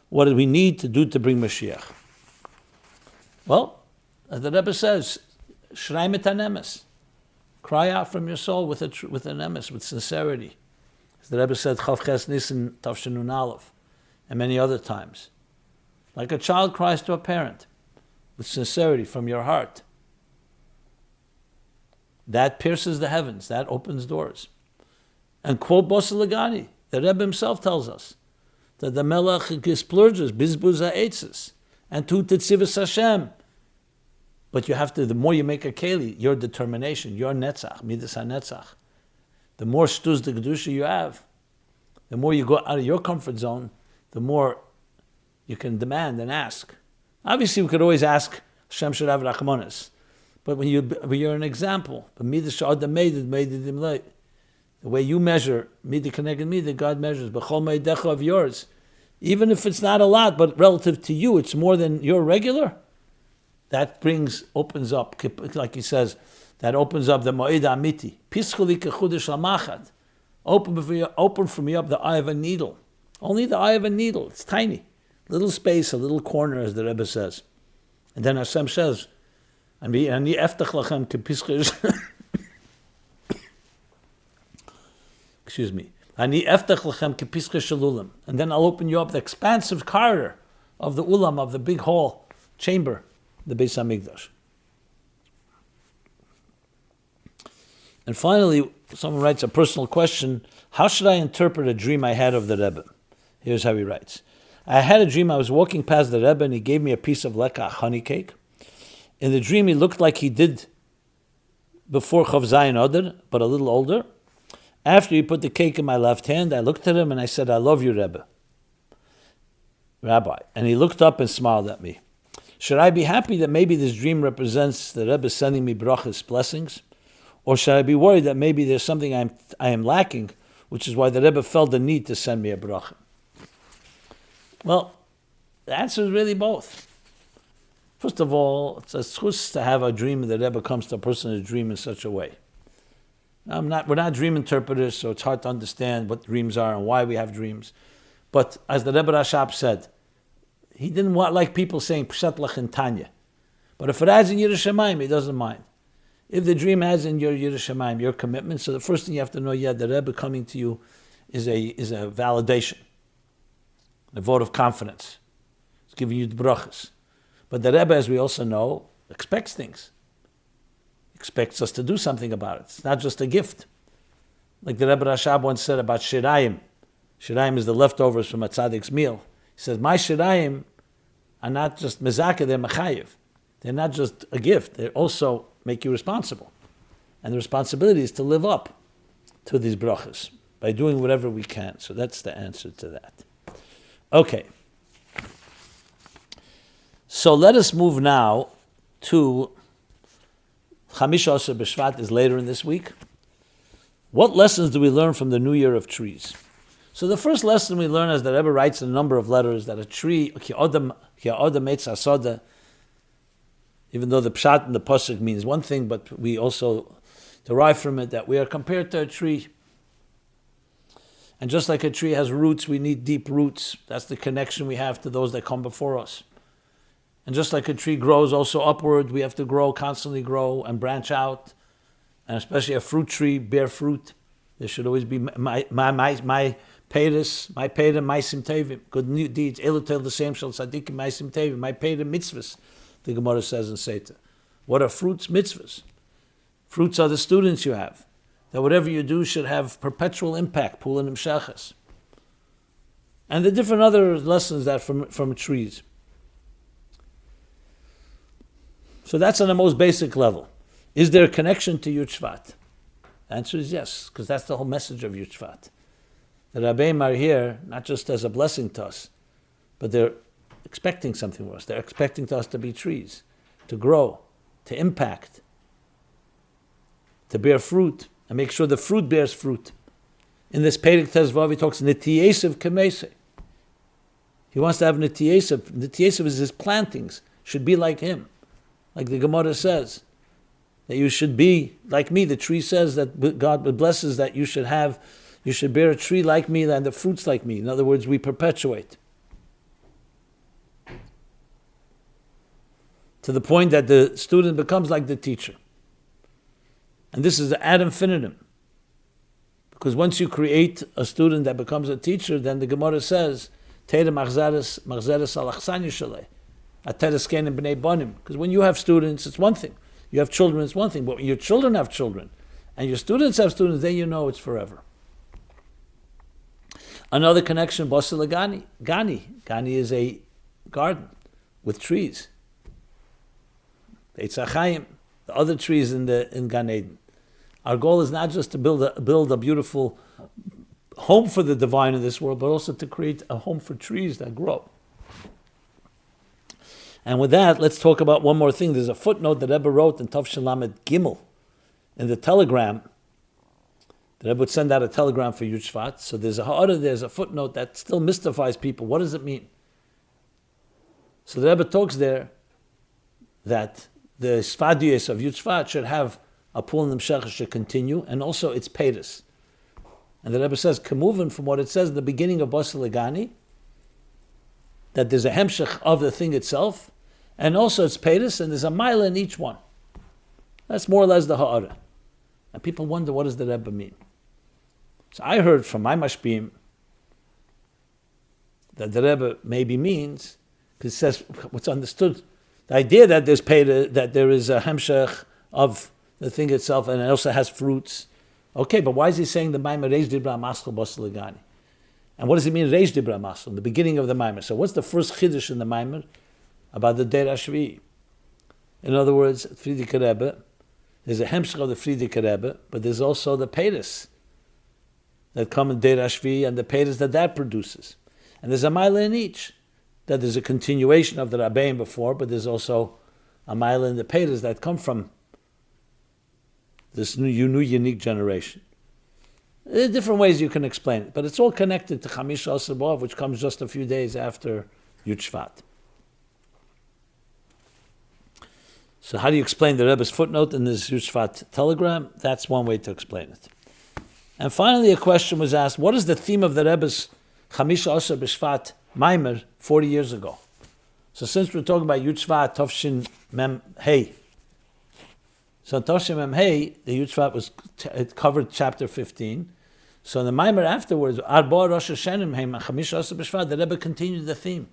what we need to do to bring Mashiach? Well, as the Rebbe says, Shrei mit hanemes. Cry out from your soul with an emes, with sincerity. As the Rebbe said, Chav Ches Nissen Tavshin Nun Aleph, and many other times. Like a child cries to a parent, with sincerity from your heart. That pierces the heavens, that opens doors. And quote Bosa Lagani, the Rebbe himself tells us that the Melech splurges, bizbuz ha'etzes, and tu tetzivus Hashem. But you have to, the more you make a keli, your determination, your netzach, midas ha-netzach, the more shtuz the kedusha you have, the more you go out of your comfort zone, the more you can demand and ask. Obviously, we could always ask Hashem should have rachmanis, but when you're an example, the way you measure midah connected midah, God measures b'chol meidecha of yours, even if it's not a lot, but relative to you, it's more than your regular. That opens up, like he says, that opens up the Moed Amiti. Pischuli kechudesh lamachad. Open for me up the eye of a needle. Only the eye of a needle. It's tiny. Little space, a little corner, as the Rebbe says. And then Hashem says, Ani eftach lachem kepischul. Excuse me. Ani eftach lachem kepischul shalulim. And then I'll open you up the expansive corridor of the ulam, of the big hall, chamber, the Beis HaMikdash. And finally, someone writes a personal question: how should I interpret a dream I had of the Rebbe? Here's how he writes: I had a dream I was walking past the Rebbe and he gave me a piece of lekach honey cake. In the dream, he looked like he did before Chav Zayin Oder, but a little older. After he put the cake in my left hand, I looked at him and I said, I love you, Rabbi. And he looked up and smiled at me. Should I be happy that maybe this dream represents the Rebbe sending me brachas, blessings? Or should I be worried that maybe there's something I am lacking, which is why the Rebbe felt the need to send me a bracha? Well, the answer is really both. First of all, it's a schus to have a dream, and the Rebbe comes to a person in a dream in such a way. Now, we're not dream interpreters, so it's hard to understand what dreams are and why we have dreams. But as the Rebbe Rashab said, he didn't want like people saying Pshat Lach in Tanya. But if it adds in Yiras Shamayim, he doesn't mind. If the dream adds in your Yiras Shamayim, your commitment, so the first thing you have to know, the Rebbe coming to you is a validation, a vote of confidence. It's giving you the brachas. But the Rebbe, as we also know, expects things. Expects us to do something about it. It's not just a gift. Like the Rebbe Rashab once said about shirayim. Shirayim is the leftovers from a tzaddik's meal. He says, my shirayim are not just mezakeh, they're mechayiv. They're not just a gift. They also make you responsible. And the responsibility is to live up to these brachas by doing whatever we can. So that's the answer to that. Okay. So let us move now to Chamisha Asher B'Shvat is later in this week. What lessons do we learn from the New Year of trees? So the first lesson we learn, as the Rebbe writes in a number of letters, that a tree, ki odem etz hasoda, even though the pshat and the pasuk means one thing, but we also derive from it that we are compared to a tree. And just like a tree has roots, we need deep roots. That's the connection we have to those that come before us. And just like a tree grows also upward, we have to grow, constantly grow and branch out. And especially a fruit tree, bear fruit. There should always be my peiris, my peirim, maisim tevim, good new deeds. Elotel the same shall tzadikim maisim tevim, my peirim mitzvahs, the Gemara says in Seta. What are fruits? Mitzvahs. Fruits are the students you have. That whatever you do should have perpetual impact, pulin hemshechas. And the different other lessons that from trees. So that's on the most basic level. Is there a connection to Yud Shevat? The answer is yes, because that's the whole message of Yud Shevat. The Rabbeim are here not just as a blessing to us, but they're expecting something from us. They're expecting us to be trees, to grow, to impact, to bear fruit, and make sure the fruit bears fruit. In this Perek Tezvav, he talks Netiyesev Kemese. He wants to have Netiyesev. Netiyesev is his plantings, should be like him. Like the Gemara says, that you should be like me. The tree says that God blesses that you should bear a tree like me and the fruits like me. In other words, we perpetuate. To the point that the student becomes like the teacher. And this is the ad infinitum. Because once you create a student that becomes a teacher, then the Gemara says, Teire machzeres alachsanya shalei. Because when you have students, it's one thing. You have children, it's one thing. But when your children have children, and your students have students, then you know it's forever. Another connection, Basila Gani. Gani is a garden with trees. Eitz HaChaim, the other trees in Gan Eden. Our goal is not just to build a beautiful home for the divine in this world, but also to create a home for trees that grow. And with that, let's talk about one more thing. There's a footnote that Rebbe wrote in Tavshin Lamed Gimel in the telegram. The Rebbe would send out a telegram for Yud Shevat. So there's a footnote that still mystifies people. What does it mean? So the Rebbe talks there that the Sfadiyos of Yud Shevat should have a pool in Hemshech should continue, and also its peiros. And the Rebbe says, Kemuven, from what it says in the beginning of Basel Legani, that there's a Hemshech of the thing itself, and also its peiros, and there's a mile in each one. That's more or less the ha'ara. And people wonder, what does the Rebbe mean? So I heard from my mashpim that the Rebbe maybe means, because it says what's understood, the idea that there's peiros, that there is a Hemshech of the thing itself, and it also has fruits. Okay, but why is he saying the Maimer Reish Dibra Maschel Basel Legani? And what does it mean, Reish Dibra Maschel, in the beginning of the Maimer? So what's the first chiddush in the Maimer about the Deir HaShvi'i? In other words, Friedrich Rebbe, there's a Hemshech of the Friedrich Rebbe, but there's also the peiros that come in Deir HaShvi'i and the peiros that produces. And there's a mile in each, that there's a continuation of the Rabbeim before, but there's also a mile in the peiros that come from this new unique generation. There are different ways you can explain it, but it's all connected to Chamish Asar B'Av, which comes just a few days after Yud Shevat. So how do you explain the Rebbe's footnote in this Yud Shevat telegram? That's one way to explain it. And finally, a question was asked, what is the theme of the Rebbe's Chamish Asar B'Shvat Maimer 40 years ago? So since we're talking about Yud Shevat, Tavshin Mem Hey, so Tavshin Mem Hey, the Yud Shevat it covered chapter 15. So in the Maimer afterwards, Arba Rosh Hashanim Heim Chamish Asar B'Shvat, the Rebbe continued the theme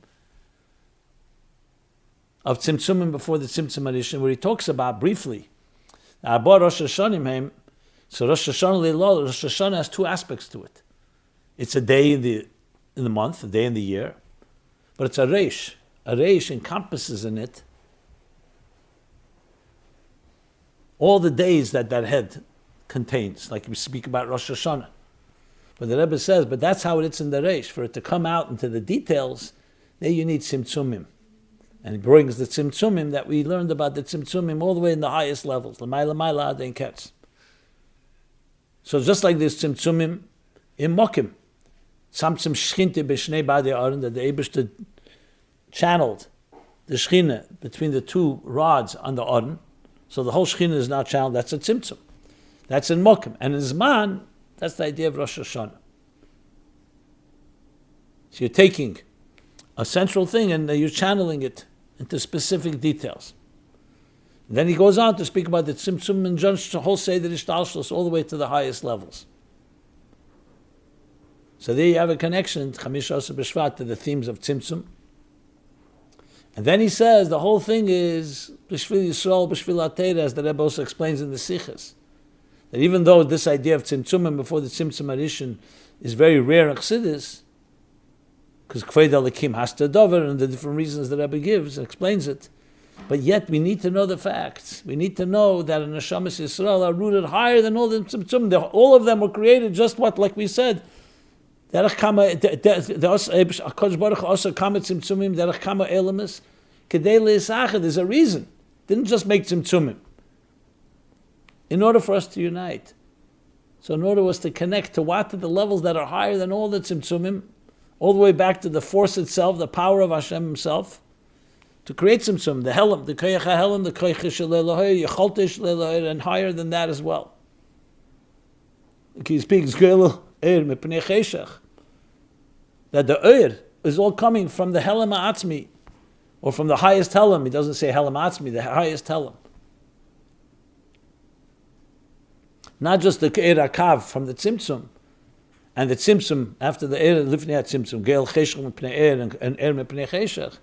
of Tzimtzumim before the Tzimtzum edition, where he talks about briefly Arba Rosh Hashanim Heim. So Rosh Hashanah has two aspects to it. It's a day in the month, a day in the year, but it's a reish. A reish encompasses in it all the days that head contains, like we speak about Rosh Hashanah. But the Rebbe says, but that's how it's in the reish. For it to come out into the details, there you need Tzimtzumim. And he brings the Tzimtzumim that we learned about the Tzimtzumim all the way in the highest levels. L'mayla adein ketz. So just like this Tzimtzumim in Mokim, Tzimtzum Shchinte b'shnei badei Aaron, that the Eibishter channeled the Shechina between the two rods on the Aaron. So the whole Shechina is now channeled. That's a Tzimtzum. That's in Mokim. And in Zman, that's the idea of Rosh Hashanah. So you're taking a central thing and you're channeling it into specific details. And then he goes on to speak about the Tzimtzum and just the whole Seder Ishtalshlos all the way to the highest levels. So there you have a connection, Chamish Asar B'Shvat, to the themes of Tzimtzum. And then he says the whole thing is B'Shvil Yisrael, B'Shvil HaTeirah, as the Rebbe also explains in the Sichos. That even though this idea of Tzimtzum before the Tzimtzum Arishin is very rare in Chassidus, because Kved Alikim has to dover, and the different reasons the Rebbe gives and explains it, but yet we need to know the facts. We need to know that the Neshamas Yisrael are rooted higher than all the Tzimtzum. All of them were created just like we said, Derech kama HaKadosh Baruch Hu also kama tzimtzumim derech kama elamis kedei le'isachad. There's a reason. Didn't just make tzimtzumim in order for us to unite. So in order for us to connect to what are the levels that are higher than all the tzimtzumim, all the way back to the force itself, the power of Hashem Himself, to create tzimtzum, the helam, the koyach helam, the koyach shel Elohim, yecholtish Elohim, and higher than that as well. He speaks that the Eir is all coming from the Helam Atzmi, or from the highest Helam. He doesn't say Helam Atzmi, the highest Helam. Not just the Eir Akav from the Tzimtzum, and the Tzimtzum after the Eir Lifnei Tzimtzum, Geil Cheshach Mepnei Eir and Eir Mepnei Cheshach,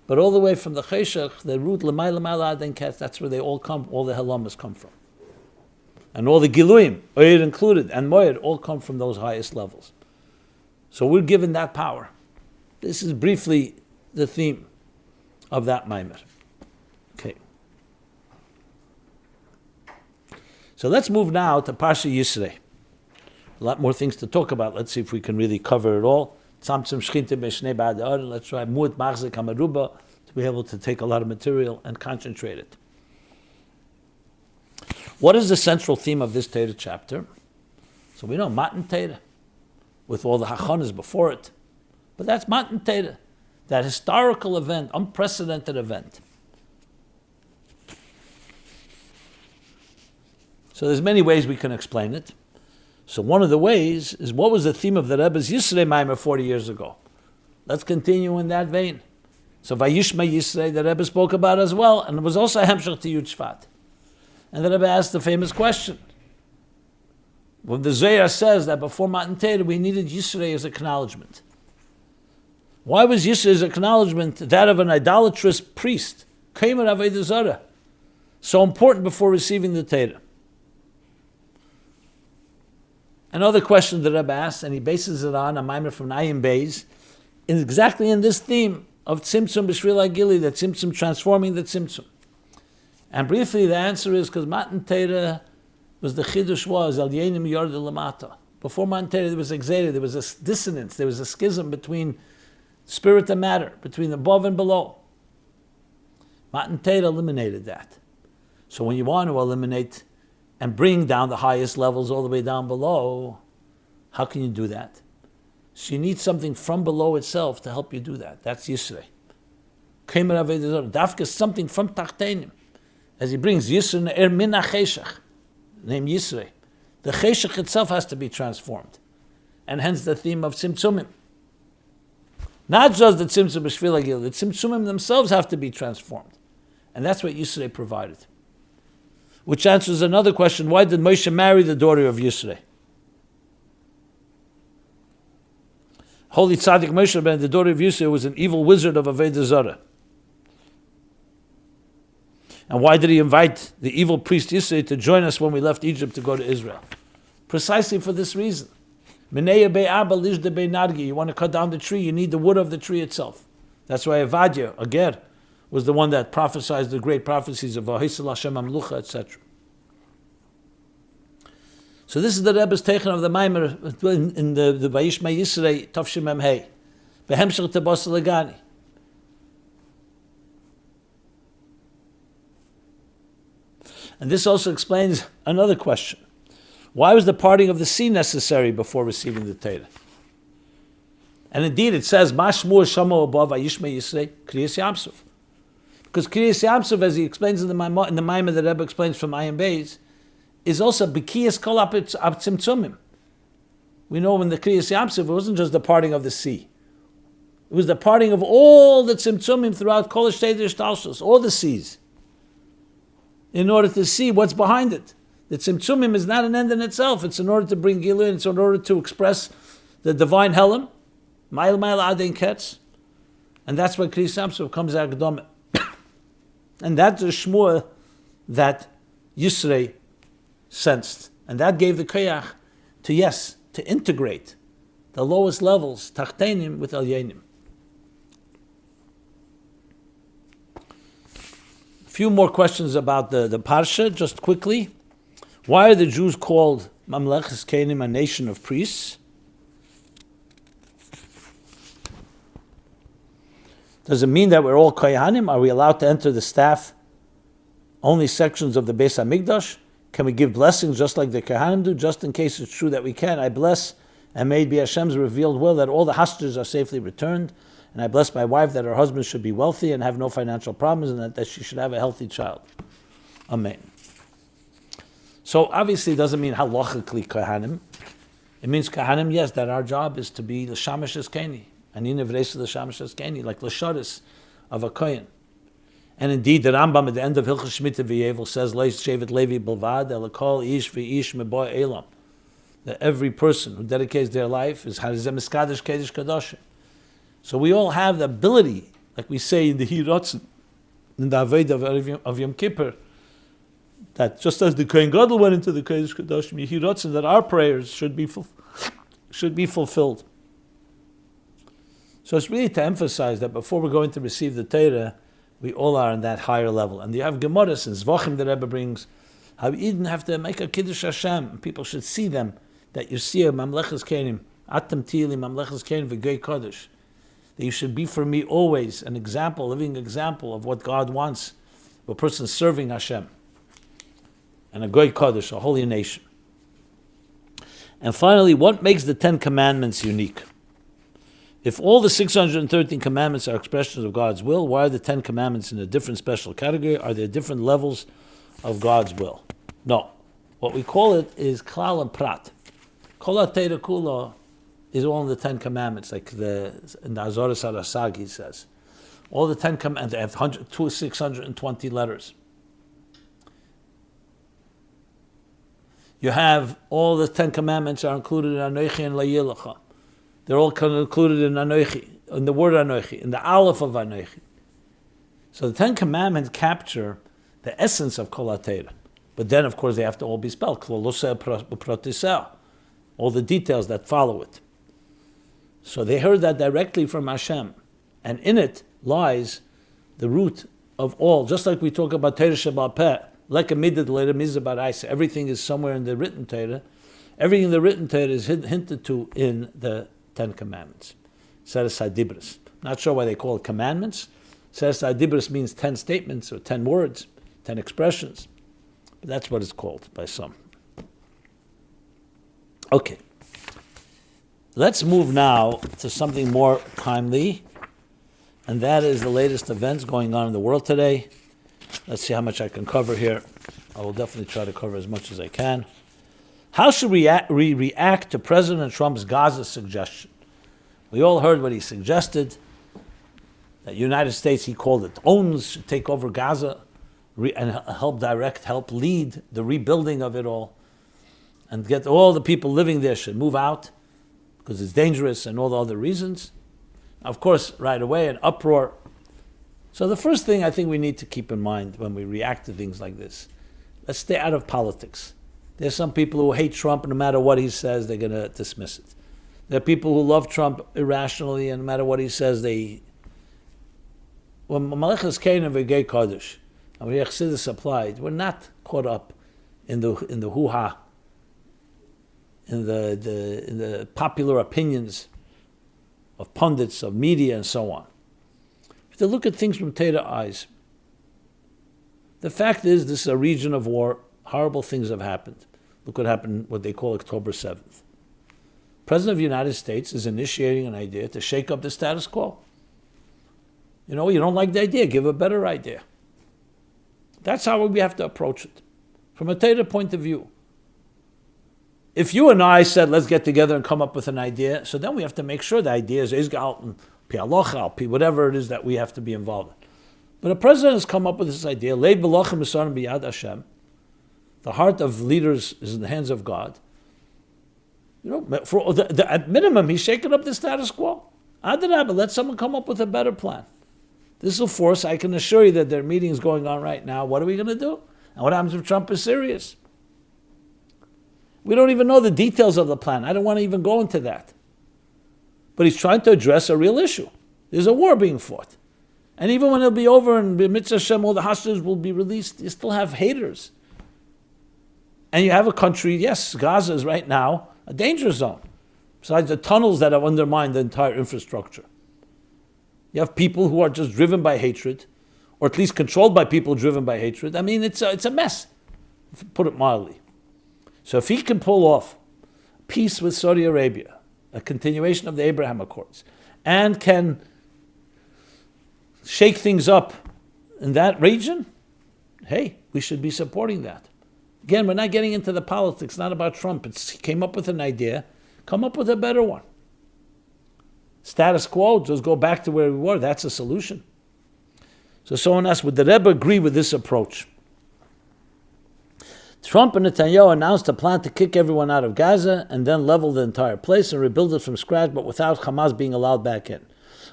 but all the way from the Cheshach, the root Lamai Lamala Aden Ket, that's where they all come, all the Helamas come from. And all the Giluyim, Eir included, and Moed, all come from those highest levels. So we're given that power. This is briefly the theme of that Maimer. Okay. So let's move now to Parshas Yisro. A lot more things to talk about. Let's see if we can really cover it all. Tzimtzum shchinte b'shnei ba'ad ha'or. Let's try mu'at machzik hamaruba to be able to take a lot of material and concentrate it. What is the central theme of this Torah chapter? So we know Matan Torah, with all the hachanas before it. But that's Matan Torah, that historical event, unprecedented event. So there's many ways we can explain it. So one of the ways is, what was the theme of the Rebbe's Yisro Maimer 40 years ago? Let's continue in that vein. So Vayishma Yisro, the Rebbe spoke about as well, and it was also a Hemshech to Yud Shevat. And the Rebbe asked the famous question. When the Zohar says that before Matan Torah we needed Yisro as acknowledgement. Why was Yisro's acknowledgement that of an idolatrous priest, Kaimer Avodah Zarah, so important before receiving the Torah? Another question the Rebbe asks, and he bases it on a maamorim from Ayin Beis, is exactly in this theme of Tzimtzum b'shvil hagili, that Tzimtzum transforming the Tzimtzum. And briefly, the answer is because Matan Torah was the chidush was al yenim yord lamata. Before Matan Torah, there was exalted, there was a dissonance, there was a schism between spirit and matter, between above and below. Matan Torah eliminated that. So when you want to eliminate and bring down the highest levels all the way down below, how can you do that? So you need something from below itself to help you do that. That's Yisro. Dafka is something from Tachtenim. As he brings Yisro ne'er min ha'cheshach, named Yisro. The cheshach itself has to be transformed. And hence the theme of Tzimtzumim. Not just the Tzimtzum b'shvil hagil, the Tzimtzumim themselves have to be transformed. And that's what Yisro provided. Which answers another question: why did Moshe marry the daughter of Yisro? Holy Tzaddik Moshe Rabbeinu, the daughter of Yisro, was an evil wizard of Avodah Zarah. And why did he invite the evil priest Yisro to join us when we left Egypt to go to Israel? Precisely for this reason. You want to cut down the tree, you need the wood of the tree itself. That's why Avadia, a ger, was the one that prophesied the great prophecies of Vahisel Hashem Amlucha, etc. So this is the Rebbe's taken of the Maimer in the Vayishma Yisro Tavshim Mem Hey, Hemshech Ayin. And this also explains another question. Why was the parting of the sea necessary before receiving the Torah? And indeed it says, Mashmur Shamo above Vayishma Yisro Kriyas Yamsuf. Because Kriyas Yamsuf, as he explains in the Maimer that Rebbe explains from Ayin Beis, is also B'kiyas Kol Tzimtzumim. We know when the Kriyas Yamsuf, it wasn't just the parting of the sea. It was the parting of all the Tzimtzumim throughout Kol Shteder Shtalshus, all the seas, in order to see what's behind it. The Tzimtzumim is not an end in itself. It's in order to bring Gilui, it's in order to express the divine Helam, Mail Adein Ketz, and that's why Kriyas Yamsuf comes out Gdom. And that's the shmua that Yisro sensed. And that gave the koyach to integrate the lowest levels, Tachtenim with Elyenim. A few more questions about the Parsha, just quickly. Why are the Jews called Mamleches Kenim, a nation of priests? Does it mean that we're all Kohanim? Are we allowed to enter the staff only sections of the Beis HaMikdash? Can we give blessings just like the Kohanim do? Just in case it's true that we can, I bless, and may it be Hashem's revealed will that all the hostages are safely returned, and I bless my wife that her husband should be wealthy and have no financial problems, and that she should have a healthy child. Amen. So obviously it doesn't mean halachically Kohanim. It means Kohanim, yes, that our job is to be l'shamash eskeni. Ani nevreis l'shamash eskeni, like l'sharis of a kohen. And indeed, the Rambam at the end of Hilchos Shmita V'Yevel says, Leis shevet Levi bilvad elakol ish v'ish meboy elam. That every person who dedicates their life is harizem miskadosh kedesh kadoshim. So we all have the ability, like we say in the Hirotzen, in the Aved of Yom Kippur, that just as the Kohen Gadol went into the Kodesh Kadoshim, Yehirotzen, that our prayers should be fulfilled. So it's really to emphasize that before we're going to receive the Torah, we all are on that higher level. And you have Gemara, since Zvachim the Rebbe brings, How Eden have to make a Kiddush Hashem. People should see them, that you see a Mamlechas Kenim, Atem Tili, Mamlechas Kenim, V'gei Kodesh. That you should be for me always an example, living example of what God wants, of a person serving Hashem. And a Goy Kodesh, a holy nation. And finally, what makes the 10 Commandments unique? If all the 613 commandments are expressions of God's will, why are the 10 commandments in a different special category? Are there different levels of God's will? No. What we call it is klal and prat. Kol ha'Torah kula is all in the 10 commandments, like in the Azoros HaRasag he says. All the 10 commandments, they have 620 letters. You have all the 10 commandments are included in Anochi and Layilacha. They're all included in Anochi, in the word Anochi, in the Aleph of Anochi. So the 10 commandments capture the essence of Kol HaTorah. But then, of course, they have to all be spelled. All the details that follow it. So they heard that directly from Hashem. And in it lies the root of all. Just like we talk about Torah Sheba'al Peh, everything is somewhere in the written Torah. Everything in the written Torah is hinted to in the 10 commandments. Set aside dibros. Not sure why they call it commandments. Set aside dibros means 10 statements or 10 words, 10 expressions. But that's what it's called by some. Okay. Let's move now to something more timely, and that is the latest events going on in the world today. Let's see how much I can cover here. I will definitely try to cover as much as I can. How should we react to President Trump's Gaza suggestion? We all heard what he suggested, that the United States, he called it, should take over Gaza and help lead the rebuilding of it all, and get all the people living there should move out because it's dangerous and all the other reasons. Of course, right away, an uproar. So the first thing I think we need to keep in mind when we react to things like this, let's stay out of politics. There's some people who hate Trump, and no matter what he says, they're going to dismiss it. There are people who love Trump irrationally, and no matter what he says, when Malachas Kain and V'gei Kodesh, and Yud Chassidus Applied, we're not caught up in the hoo-ha, in the popular opinions of pundits, of media, and so on. To look at things from Torah eyes. The fact is, this is a region of war. Horrible things have happened. Look what happened, what they call October 7th. President of the United States is initiating an idea to shake up the status quo. You don't like the idea, give a better idea. That's how we have to approach it, from a Torah point of view. If you and I said, let's get together and come up with an idea, so then we have to make sure the idea is Izgal, whatever it is that we have to be involved in. But a president has come up with this idea, Leib Belochem Esarim B'Yad Hashem. The heart of leaders is in the hands of God. At minimum, he's shaking up the status quo. Adarabah, let someone come up with a better plan. This will force, I can assure you that there are meetings going on right now. What are we going to do? And what happens if Trump is serious? We don't even know the details of the plan. I don't want to even go into that. But he's trying to address a real issue. There's a war being fought. And even when it'll be over and B'mitzvah Hashem, all the hostages will be released, you still have haters. And you have a country, yes, Gaza is right now a danger zone, besides the tunnels that have undermined the entire infrastructure. You have people who are just driven by hatred, or at least controlled by people driven by hatred. I mean, it's a mess, put it mildly. So if he can pull off peace with Saudi Arabia, a continuation of the Abraham Accords, and can shake things up in that region, hey, we should be supporting that. Again, we're not getting into the politics, not about Trump. He came up with an idea, come up with a better one. Status quo, just go back to where we were. That's a solution. So someone asked, would the Rebbe agree with this approach? Trump and Netanyahu announced a plan to kick everyone out of Gaza and then level the entire place and rebuild it from scratch, but without Hamas being allowed back in.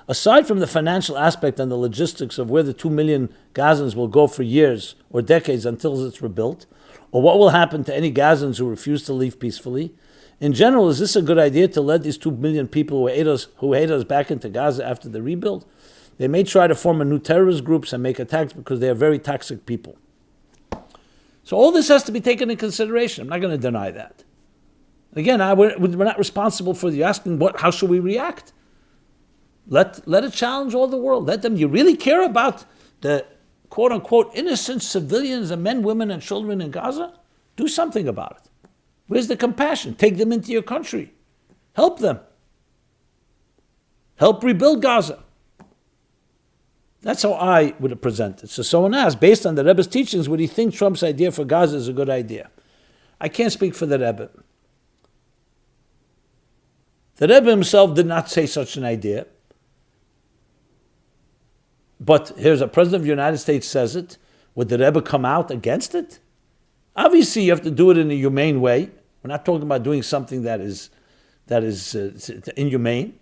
Aside from the financial aspect and the logistics of where the 2 million Gazans will go for years or decades until it's rebuilt, or what will happen to any Gazans who refuse to leave peacefully, in general, is this a good idea to let these 2 million people who hate us back into Gaza after the rebuild? They may try to form a new terrorist groups and make attacks because they are very toxic people. So all this has to be taken into consideration. I'm not going to deny that. Again, we're not responsible for you asking how should we react. Let it challenge all the world. Let them. You really care about the quote unquote innocent civilians and men, women, and children in Gaza? Do something about it. Where's the compassion? Take them into your country. Help them. Help rebuild Gaza. That's how I would have presented. So someone asked, based on the Rebbe's teachings, would he think Trump's idea for Gaza is a good idea? I can't speak for the Rebbe. The Rebbe himself did not say such an idea. But here's a president of the United States says it. Would the Rebbe come out against it? Obviously, you have to do it in a humane way. We're not talking about doing something that is inhumane.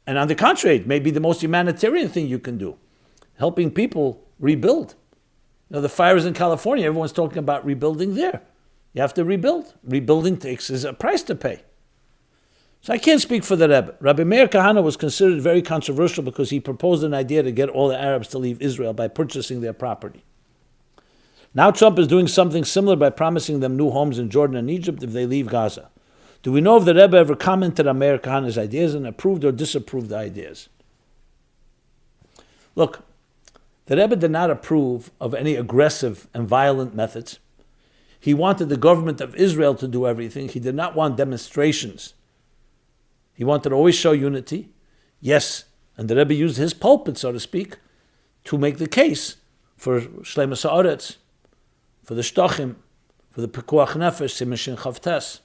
And on the contrary, it may be the most humanitarian thing you can do, helping people rebuild. The fires in California, everyone's talking about rebuilding there. You have to rebuild. Rebuilding is a price to pay. So I can't speak for the Rebbe. Rabbi Meir Kahana was considered very controversial because he proposed an idea to get all the Arabs to leave Israel by purchasing their property. Now Trump is doing something similar by promising them new homes in Jordan and Egypt if they leave Gaza. Do we know if the Rebbe ever commented on Meir Kahana's ideas and approved or disapproved the ideas? Look, the Rebbe did not approve of any aggressive and violent methods. He wanted the government of Israel to do everything. He did not want demonstrations. He wanted to always show unity. Yes, and the Rebbe used his pulpit, so to speak, to make the case for Shleimus Haaretz, for the Shtochim, for the Pekuach Nefesh, Simishin Chavtes.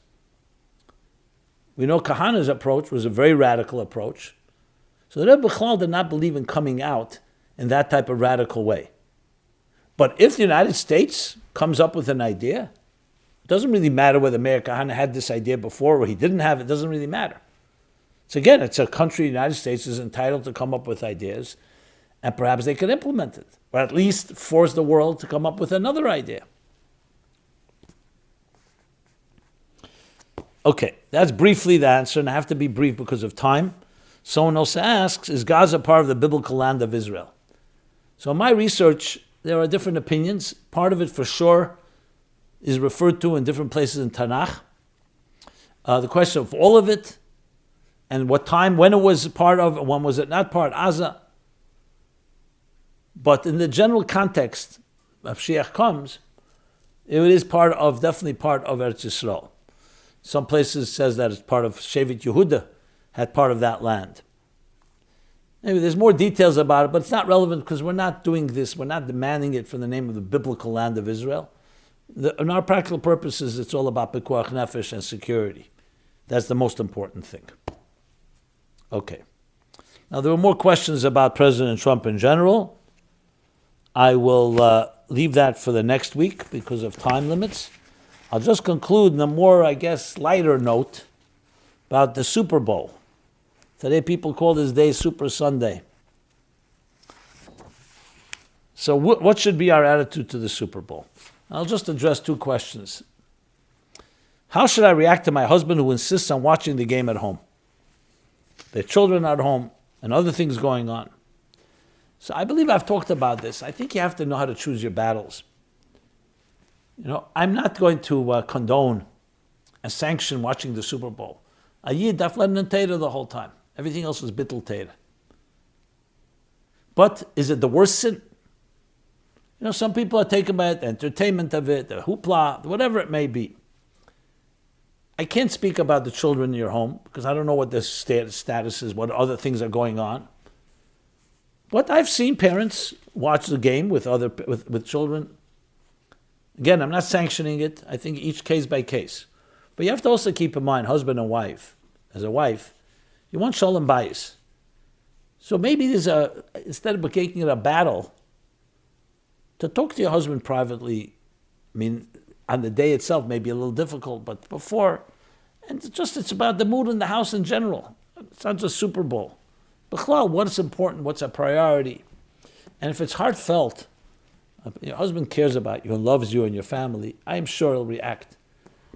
We know Kahana's approach was a very radical approach. So the Rebbe Bechlal did not believe in coming out in that type of radical way. But if the United States comes up with an idea, it doesn't really matter whether Meir Kahana had this idea before or he didn't have it. It doesn't really matter. So again, it's a country, the United States is entitled to come up with ideas, and perhaps they could implement it, or at least force the world to come up with another idea. Okay, that's briefly the answer, and I have to be brief because of time. Someone else asks, is Gaza part of the biblical land of Israel? So in my research, there are different opinions. Part of it, for sure, is referred to in different places in Tanakh. The question of all of it, and what time, when it was part of, when was it not part, Gaza. But in the general context of Mashiach comes, it is definitely part of Eretz Yisrael. Some places says that it's part of Shevet Yehuda, had part of that land. Maybe there's more details about it, but it's not relevant because we're not doing this. We're not demanding it for the name of the biblical land of Israel. In our practical purposes, it's all about Pekuach Nefesh and security. That's the most important thing. Okay. Now, there were more questions about President Trump in general. I will leave that for the next week because of time limits. I'll just conclude in a more, lighter note about the Super Bowl. Today people call this day Super Sunday. So what should be our attitude to the Super Bowl? I'll just address two questions. How should I react to my husband who insists on watching the game at home? Their children are at home and other things going on. So I believe I've talked about this. I think you have to know how to choose your battles. I'm not going to condone and sanction watching the Super Bowl. A yid daf lemnon Torah the whole time. Everything else is bittul Torah. But is it the worst sin? Some people are taken by it, the entertainment of it, the hoopla, whatever it may be. I can't speak about the children in your home because I don't know what the status is, what other things are going on. But I've seen parents watch the game with children. Again, I'm not sanctioning it. I think each case by case. But you have to also keep in mind, husband and wife, as a wife, you want shalom bayis. So maybe instead of making it a battle, to talk to your husband privately, on the day itself may be a little difficult, but before, and it's about the mood in the house in general. It's not just Super Bowl. B'chlal, what's important, what's a priority. And if it's heartfelt, your husband cares about you and loves you and your family, I'm sure he'll react.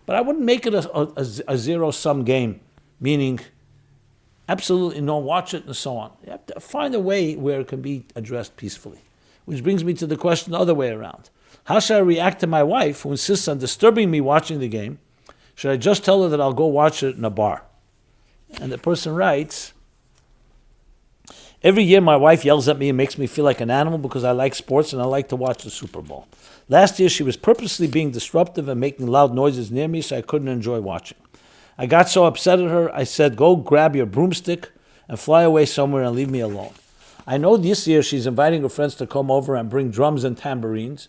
But I wouldn't make it a zero-sum game, meaning absolutely no, watch it and so on. You have to find a way where it can be addressed peacefully. Which brings me to the question the other way around. How should I react to my wife who insists on disturbing me watching the game? Should I just tell her that I'll go watch it in a bar? And the person writes, every year my wife yells at me and makes me feel like an animal because I like sports and I like to watch the Super Bowl. Last year she was purposely being disruptive and making loud noises near me so I couldn't enjoy watching. I got so upset at her, I said, go grab your broomstick and fly away somewhere and leave me alone. I know this year she's inviting her friends to come over and bring drums and tambourines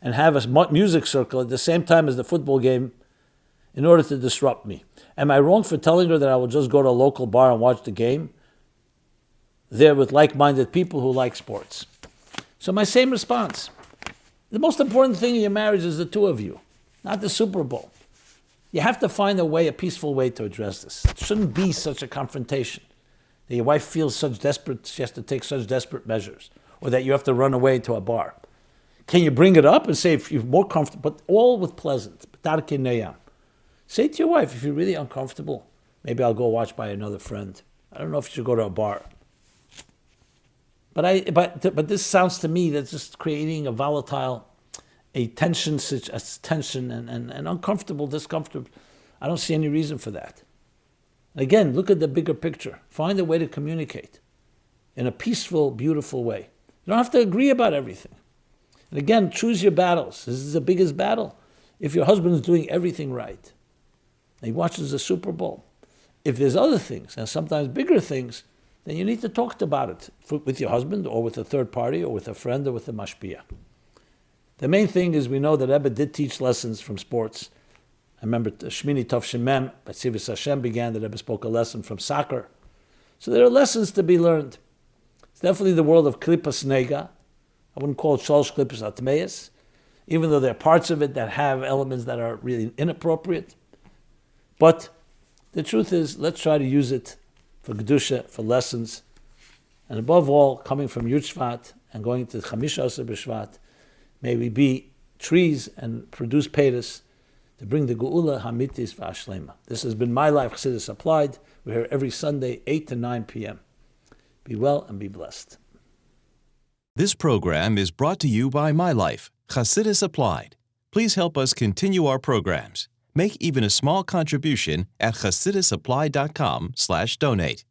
and have a music circle at the same time as the football game in order to disrupt me. Am I wrong for telling her that I will just go to a local bar and watch the game there with like-minded people who like sports? So my same response. The most important thing in your marriage is the two of you, not the Super Bowl. You have to find a peaceful way to address this. It shouldn't be such a confrontation that your wife feels such desperate, she has to take such desperate measures, or that you have to run away to a bar. Can you bring it up and say if you're more comfortable, but all with pleasant. Say to your wife, if you're really uncomfortable, maybe I'll go watch by another friend. I don't know if you should go to a bar. But this sounds to me that's just creating a volatile, a tension and uncomfortable, discomfort. I don't see any reason for that. Again, look at the bigger picture. Find a way to communicate in a peaceful, beautiful way. You don't have to agree about everything. And again, choose your battles. This is the biggest battle. If your husband is doing everything right, and he watches the Super Bowl, if there's other things, and sometimes bigger things, then you need to talk about it with your husband or with a third party or with a friend or with a mashpia. The main thing is we know that Rebbe did teach lessons from sports. I remember Shmini Tov Shemem, Batzivis Hashem began, that Rebbe spoke a lesson from soccer. So there are lessons to be learned. It's definitely the world of Klippas Nega. I wouldn't call it Shalosh Klippas Atmeis, even though there are parts of it that have elements that are really inappropriate. But the truth is, let's try to use it for Kedusha, for lessons. And above all, coming from Yud Shevat and going to Chamisha Asar B'Shvat, may we be trees and produce peiros to bring the Geula Hamitis V'Ashlema. This has been MyLife Chassidus Applied. We're here every Sunday, 8 to 9 p.m. Be well and be blessed. This program is brought to you by MyLife Chassidus Applied. Please help us continue our programs. Make even a small contribution at chassidusapply.com/donate.